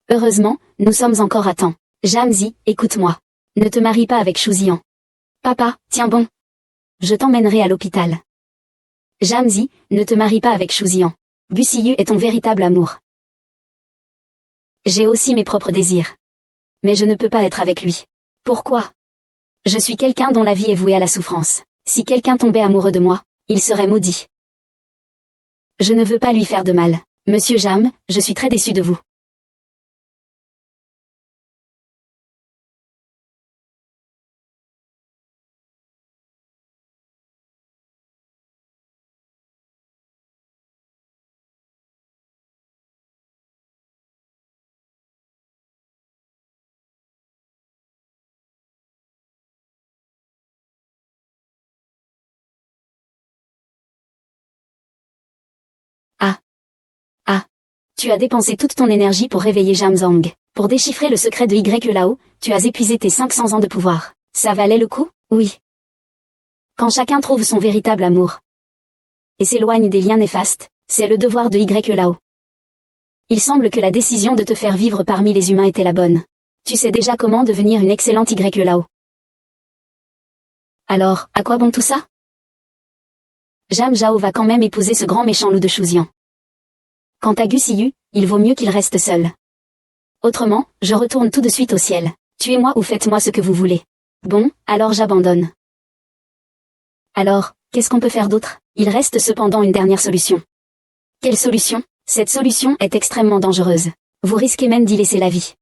Heureusement, nous sommes encore à temps. Jamzi, écoute-moi. Ne te marie pas avec Shu Xian. Papa, tiens bon. Je t'emmènerai à l'hôpital. Jamzi, ne te marie pas avec Shu Xian. Gu Siyu est ton véritable amour. J'ai aussi mes propres désirs. Mais je ne peux pas être avec lui. Pourquoi? Je suis quelqu'un dont la vie est vouée à la souffrance. Si quelqu'un tombait amoureux de moi, il serait maudit. Je ne veux pas lui faire de mal. Monsieur Jam, je suis très déçu de vous. Ah. Ah. Tu as dépensé toute ton énergie pour réveiller Jam Zhang. Pour déchiffrer le secret de Y Lao, tu as épuisé tes 500 ans de pouvoir. Ça valait le coup? Oui. Quand chacun trouve son véritable amour et s'éloigne des liens néfastes, c'est le devoir de Y Lao. Il semble que la décision de te faire vivre parmi les humains était la bonne. Tu sais déjà comment devenir une excellente Y Lao. Alors, à quoi bon tout ça? Jam Zhao va quand même épouser ce grand méchant loup de Shu Xian. Quant à Gu Siyu, il vaut mieux qu'il reste seul. Autrement, je retourne tout de suite au ciel. Tuez-moi ou faites-moi ce que vous voulez. Bon, alors j'abandonne. Alors, qu'est-ce qu'on peut faire d'autre? Il reste cependant une dernière solution. Quelle solution? Cette solution est extrêmement dangereuse. Vous risquez même d'y laisser la vie.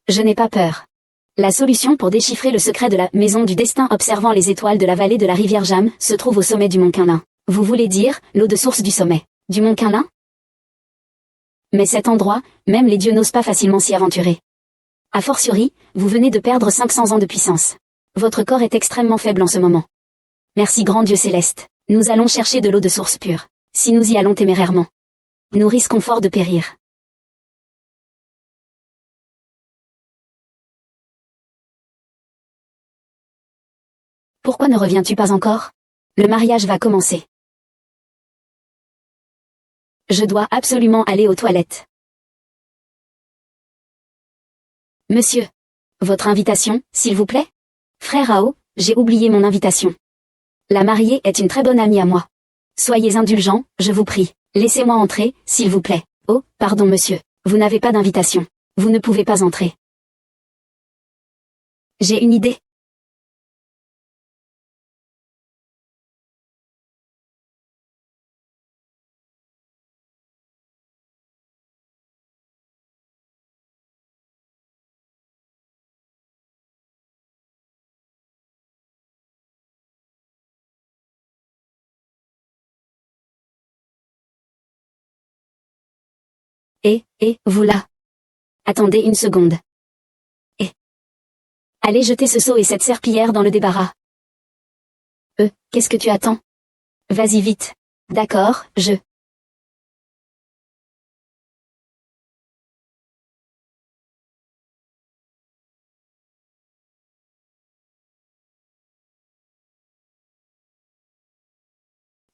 Je n'ai pas peur. La solution pour déchiffrer le secret de la maison du destin observant les étoiles de la vallée de la rivière Jam se trouve au sommet du mont Qinlin. Vous voulez dire, l'eau de source du sommet du mont Qinlin? Mais cet endroit, même les dieux n'osent pas facilement s'y aventurer. A fortiori, vous venez de perdre 500 ans de puissance. Votre corps est extrêmement faible en ce moment. Merci grand Dieu céleste. Nous allons chercher de l'eau de source pure. Si nous y allons témérairement, nous risquons fort de périr. Pourquoi ne reviens-tu pas encore? Le mariage va commencer. Je dois absolument aller aux toilettes. Monsieur. Votre invitation, s'il vous plaît? Frère Ao, j'ai oublié mon invitation. La mariée est une très bonne amie à moi. Soyez indulgents, je vous prie. Laissez-moi entrer, s'il vous plaît. Oh, pardon monsieur. Vous n'avez pas d'invitation. Vous ne pouvez pas entrer. J'ai une idée. Vous là. Attendez une seconde. Allez jeter ce seau et cette serpillière dans le débarras. Qu'est-ce que tu attends? Vas-y vite. D'accord,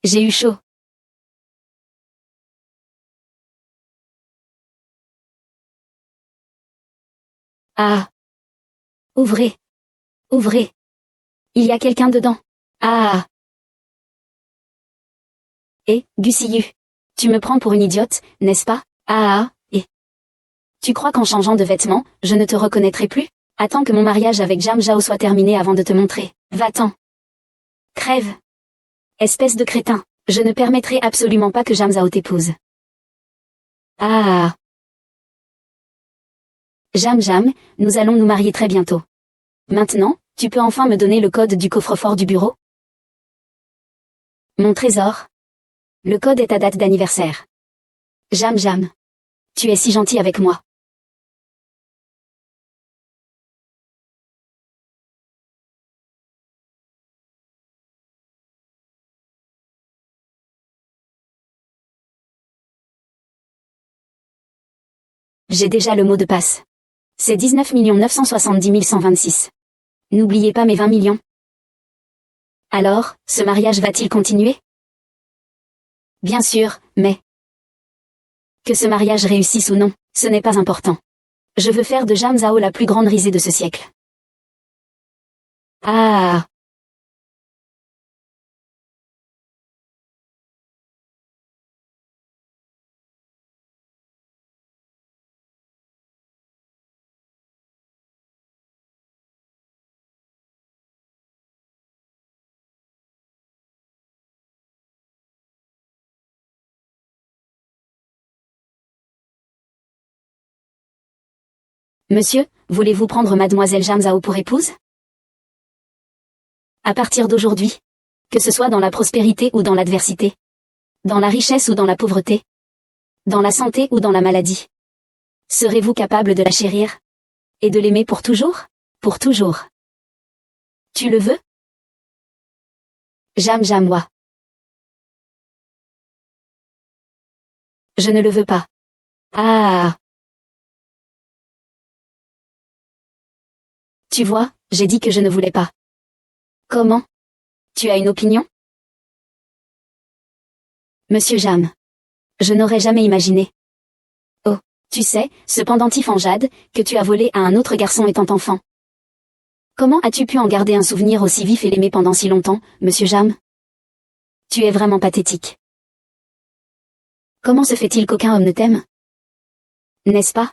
J'ai eu chaud. Ah. Ouvrez. Ouvrez. Il y a quelqu'un dedans. Ah. Gussie. Tu me prends pour une idiote, n'est-ce pas? Tu crois qu'en changeant de vêtements, je ne te reconnaîtrai plus? Attends que mon mariage avec Jam Jao soit terminé avant de te montrer. Va-t'en. Crève. Espèce de crétin. Je ne permettrai absolument pas que Jam Jao t'épouse. Jam, nous allons nous marier très bientôt. Maintenant, tu peux enfin me donner le code du coffre-fort du bureau? Mon trésor. Le code est ta date d'anniversaire. Jam. Tu es si gentil avec moi. J'ai déjà le mot de passe. C'est 19 970 126. N'oubliez pas mes 20 millions. Alors, ce mariage va-t-il continuer? Bien sûr, mais... Que ce mariage réussisse ou non, ce n'est pas important. Je veux faire de Jam Zhao la plus grande risée de ce siècle. Monsieur, voulez-vous prendre mademoiselle Jam Zhao pour épouse? À partir d'aujourd'hui. Que ce soit dans la prospérité ou dans l'adversité. Dans la richesse ou dans la pauvreté. Dans la santé ou dans la maladie. Serez-vous capable de la chérir? Et de l'aimer pour toujours? Pour toujours. Tu le veux? Jam moi. Je ne le veux pas. Tu vois, j'ai dit que je ne voulais pas. Comment? Tu as une opinion? Monsieur Jam. Je n'aurais jamais imaginé. Oh, tu sais, ce pendentif en jade, que tu as volé à un autre garçon étant enfant. Comment as-tu pu en garder un souvenir aussi vif et l'aimer pendant si longtemps, monsieur Jam? Tu es vraiment pathétique. Comment se fait-il qu'aucun homme ne t'aime? N'est-ce pas?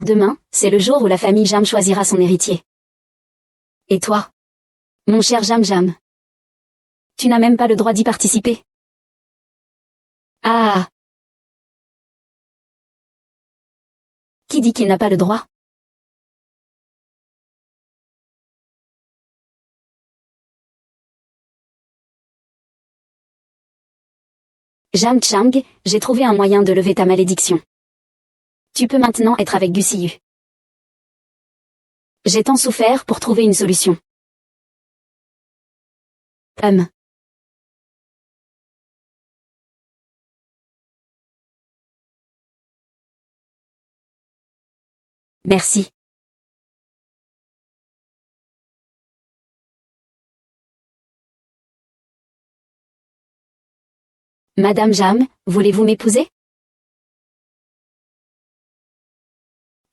Demain, c'est le jour où la famille Jam choisira son héritier. Et toi? Mon cher Jam. Tu n'as même pas le droit d'y participer. Qui dit qu'il n'a pas le droit? Jam Chang, j'ai trouvé un moyen de lever ta malédiction. Tu peux maintenant être avec Gussie. J'ai tant souffert pour trouver une solution. Merci. Madame Jam, voulez-vous m'épouser?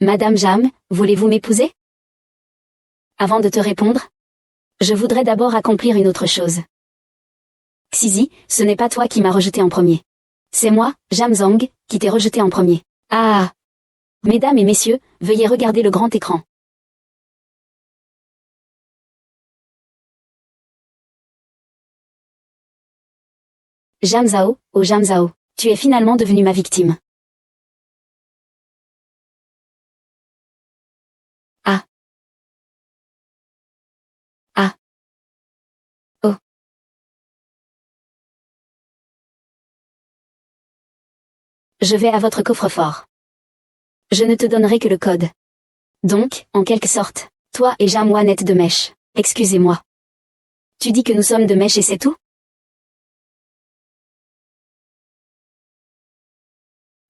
Madame Jam, voulez-vous m'épouser? Avant de te répondre, je voudrais d'abord accomplir une autre chose. Xizi, ce n'est pas toi qui m'as rejeté en premier. C'est moi, Jam Zhang, qui t'ai rejeté en premier. Mesdames et messieurs, veuillez regarder le grand écran. Jam Zhao, oh Jam Zhao, tu es finalement devenu ma victime. Je vais à votre coffre-fort. Je ne te donnerai que le code. Donc, en quelque sorte, toi et Jamwan êtes de mèche. Excusez-moi. Tu dis que nous sommes de mèche et c'est tout?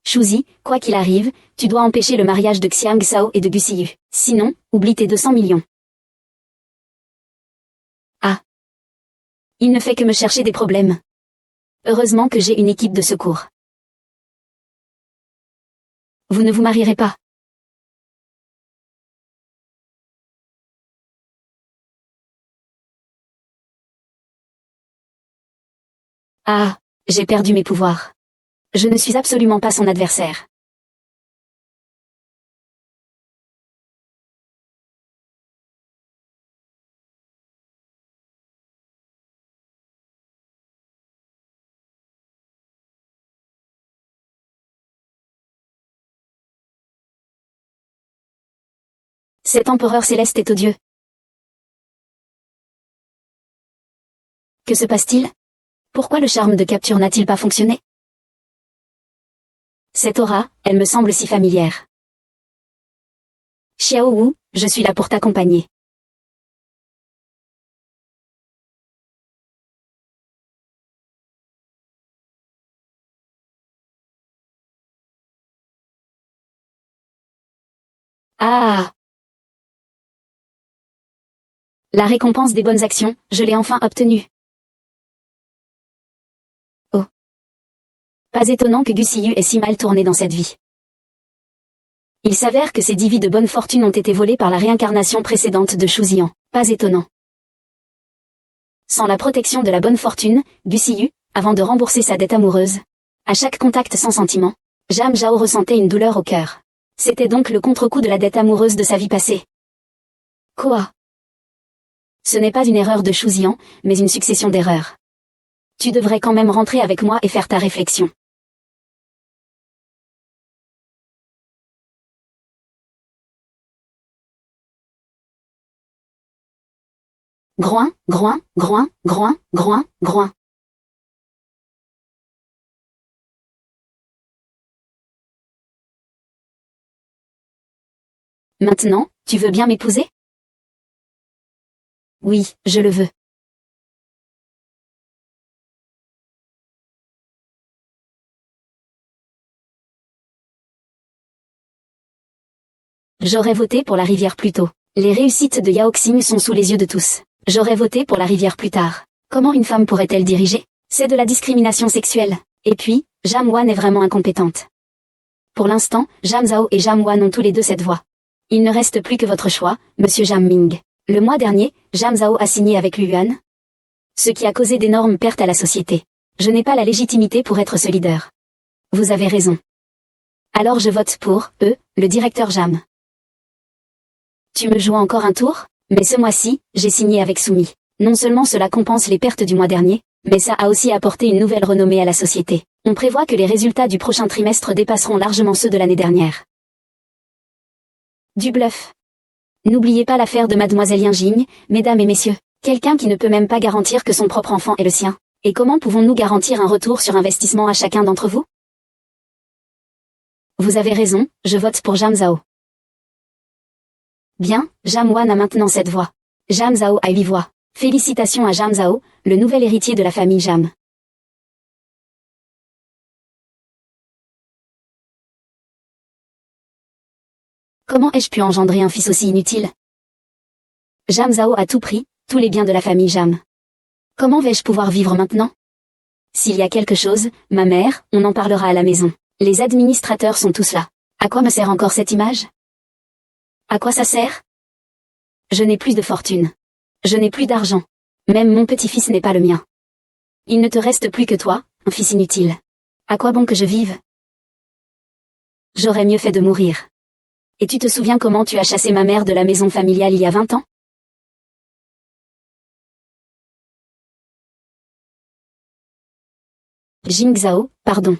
Shuzi, quoi qu'il arrive, tu dois empêcher le mariage de Xiang Zhao et de Gu Siyu. Sinon, oublie tes 200 millions. Ah. Il ne fait que me chercher des problèmes. Heureusement que j'ai une équipe de secours. Vous ne vous marierez pas. Ah, j'ai perdu mes pouvoirs. Je ne suis absolument pas son adversaire. Cet empereur céleste est odieux. Que se passe-t-il? Pourquoi le charme de capture n'a-t-il pas fonctionné? Cette aura, elle me semble si familière. Xiao Wu, je suis là pour t'accompagner. Ah! La récompense des bonnes actions, je l'ai enfin obtenue. Oh. Pas étonnant que Gu Siyu ait si mal tourné dans cette vie. Il s'avère que ces 10 vies de bonne fortune ont été volées par la réincarnation précédente de Shu Xian. Pas étonnant. Sans la protection de la bonne fortune, Gu Siyu, avant de rembourser sa dette amoureuse, à chaque contact sans sentiment, Jam Zhao ressentait une douleur au cœur. C'était donc le contre-coup de la dette amoureuse de sa vie passée. Quoi? Ce n'est pas une erreur de Shu Xian, mais une succession d'erreurs. Tu devrais quand même rentrer avec moi et faire ta réflexion. Groin, groin, groin, groin, groin, groin. Maintenant, tu veux bien m'épouser? Oui, je le veux. J'aurais voté pour la rivière plus tôt. Les réussites de Yao Xing sont sous les yeux de tous. J'aurais voté pour la rivière plus tard. Comment une femme pourrait-elle diriger? C'est de la discrimination sexuelle. Et puis, Jam Wan est vraiment incompétente. Pour l'instant, Jam Zhao et Jam Wan ont tous les deux cette voix. Il ne reste plus que votre choix, monsieur Jam Ming. Le mois dernier, Jam Zhao a signé avec Lu Yuan. Ce qui a causé d'énormes pertes à la société. Je n'ai pas la légitimité pour être ce leader. Vous avez raison. Alors je vote pour, le directeur Jam. Tu me joues encore un tour? Mais ce mois-ci, j'ai signé avec Sumi. Non seulement cela compense les pertes du mois dernier, mais ça a aussi apporté une nouvelle renommée à la société. On prévoit que les résultats du prochain trimestre dépasseront largement ceux de l'année dernière. Du bluff. N'oubliez pas l'affaire de Mademoiselle Yinjing, mesdames et messieurs. Quelqu'un qui ne peut même pas garantir que son propre enfant est le sien. Et comment pouvons-nous garantir un retour sur investissement à chacun d'entre vous? Vous avez raison, je vote pour Jam Zhao. Bien, Jam Wan a maintenant cette voix. Jam Zhao a 8 voix. Félicitations à Jam Zhao, le nouvel héritier de la famille Jam. Comment ai-je pu engendrer un fils aussi inutile? Jam Zhao a tout pris, tous les biens de la famille Jam. Comment vais-je pouvoir vivre maintenant? S'il y a quelque chose, ma mère, on en parlera à la maison. Les administrateurs sont tous là. À quoi me sert encore cette image? À quoi ça sert? Je n'ai plus de fortune. Je n'ai plus d'argent. Même mon petit-fils n'est pas le mien. Il ne te reste plus que toi, un fils inutile. À quoi bon que je vive? J'aurais mieux fait de mourir. Et tu te souviens comment tu as chassé ma mère de la maison familiale il y a 20 ans? Jing Zhao, pardon.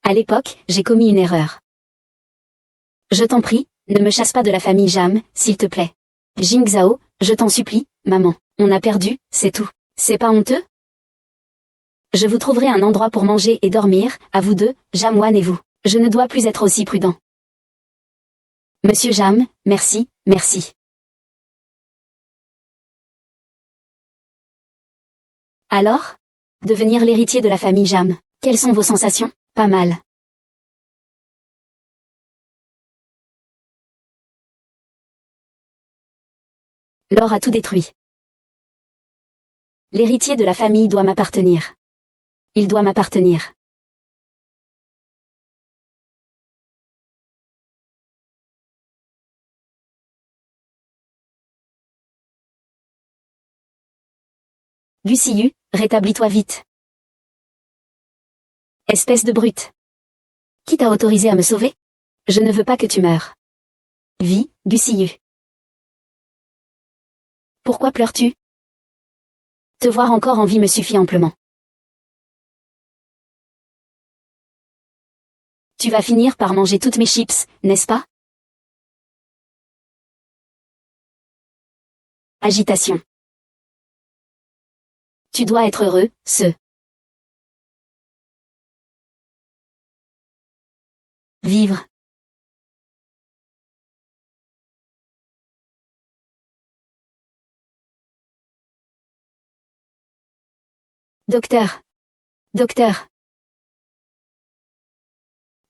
À l'époque, j'ai commis une erreur. Je t'en prie, ne me chasse pas de la famille Jam, s'il te plaît. Jing Zhao, je t'en supplie, maman. On a perdu, c'est tout. C'est pas honteux? Je vous trouverai un endroit pour manger et dormir, à vous deux, Jamwan et vous. Je ne dois plus être aussi prudent. Monsieur Jam, merci, merci. Alors? Devenir l'héritier de la famille Jam. Quelles sont vos sensations? Pas mal. L'or a tout détruit. L'héritier de la famille doit m'appartenir. Il doit m'appartenir. Gusiyu, rétablis-toi vite. Espèce de brute. Qui t'a autorisé à me sauver? Je ne veux pas que tu meures. Vie, Gusiyu. Pourquoi pleures-tu? Te voir encore en vie me suffit amplement. Tu vas finir par manger toutes mes chips, n'est-ce pas? Agitation. Tu dois être heureux, Vivre. Docteur. Docteur.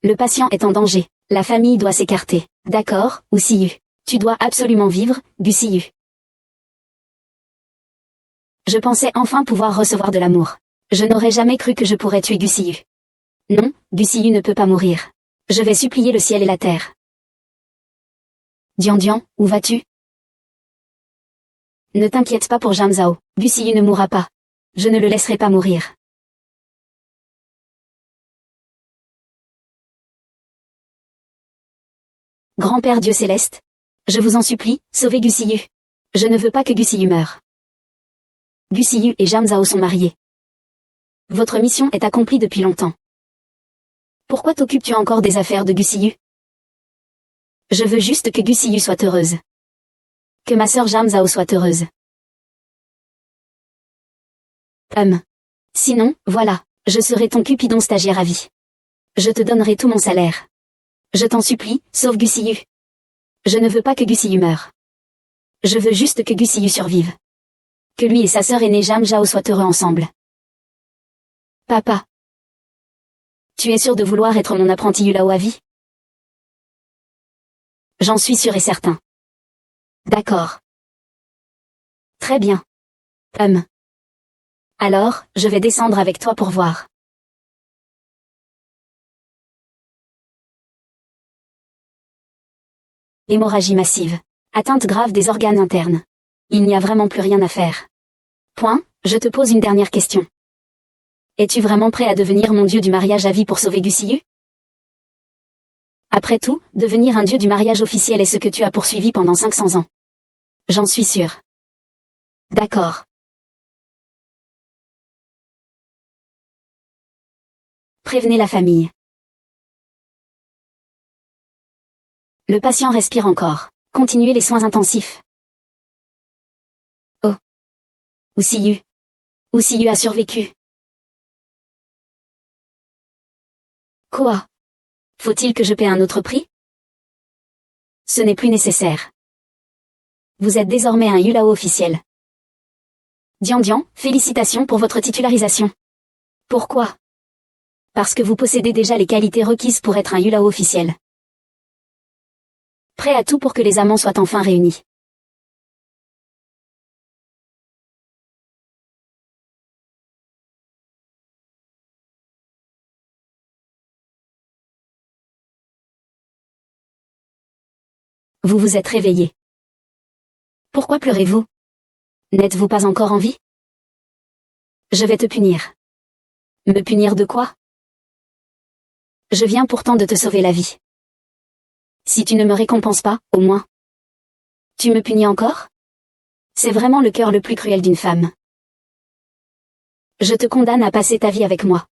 Le patient est en danger. La famille doit s'écarter. D'accord, Gusiyu. Tu dois absolument vivre, Gusiyu. Je pensais enfin pouvoir recevoir de l'amour. Je n'aurais jamais cru que je pourrais tuer Gusiyu. Non, Gusiyu ne peut pas mourir. Je vais supplier le ciel et la terre. Dian, où vas-tu? Ne t'inquiète pas pour Jamzao. Gusiyu ne mourra pas. Je ne le laisserai pas mourir. Grand-Père Dieu céleste, je vous en supplie, sauvez Gusiyu. Je ne veux pas que Gusiyu meure. Gusiyu et Jamzao sont mariés. Votre mission est accomplie depuis longtemps. Pourquoi t'occupes-tu encore des affaires de Gusiyu? Je veux juste que Gusiyu soit heureuse. Que ma sœur Jamzao soit heureuse. Sinon, voilà, je serai ton Cupidon stagiaire à vie. Je te donnerai tout mon salaire. Je t'en supplie, sauve Gusiyu. Je ne veux pas que Gusiyu meure. Je veux juste que Gusiyu survive. Que lui et sa sœur aînée Jamzao soient heureux ensemble. Papa. Tu es sûr de vouloir être mon apprenti Yulao à vie? J'en suis sûr et certain. D'accord. Très bien. Alors, je vais descendre avec toi pour voir. Hémorragie massive. Atteinte grave des organes internes. Il n'y a vraiment plus rien à faire. Je te pose une dernière question. Es-tu vraiment prêt à devenir mon dieu du mariage à vie pour sauver Gusiyu? Après tout, devenir un dieu du mariage officiel est ce que tu as poursuivi pendant 500 ans. J'en suis sûr. D'accord. Prévenez la famille. Le patient respire encore. Continuez les soins intensifs. Oh. Gusiyu. Gusiyu a survécu. Quoi? Faut-il que je paie un autre prix? Ce n'est plus nécessaire. Vous êtes désormais un Yulao officiel. Dian, félicitations pour votre titularisation. Pourquoi? Parce que vous possédez déjà les qualités requises pour être un Yulao officiel. Prêt à tout pour que les amants soient enfin réunis. Vous vous êtes réveillé. Pourquoi pleurez-vous? N'êtes-vous pas encore en vie? Je vais te punir. Me punir de quoi? Je viens pourtant de te sauver la vie. Si tu ne me récompenses pas, au moins. Tu me punis encore? C'est vraiment le cœur le plus cruel d'une femme. Je te condamne à passer ta vie avec moi.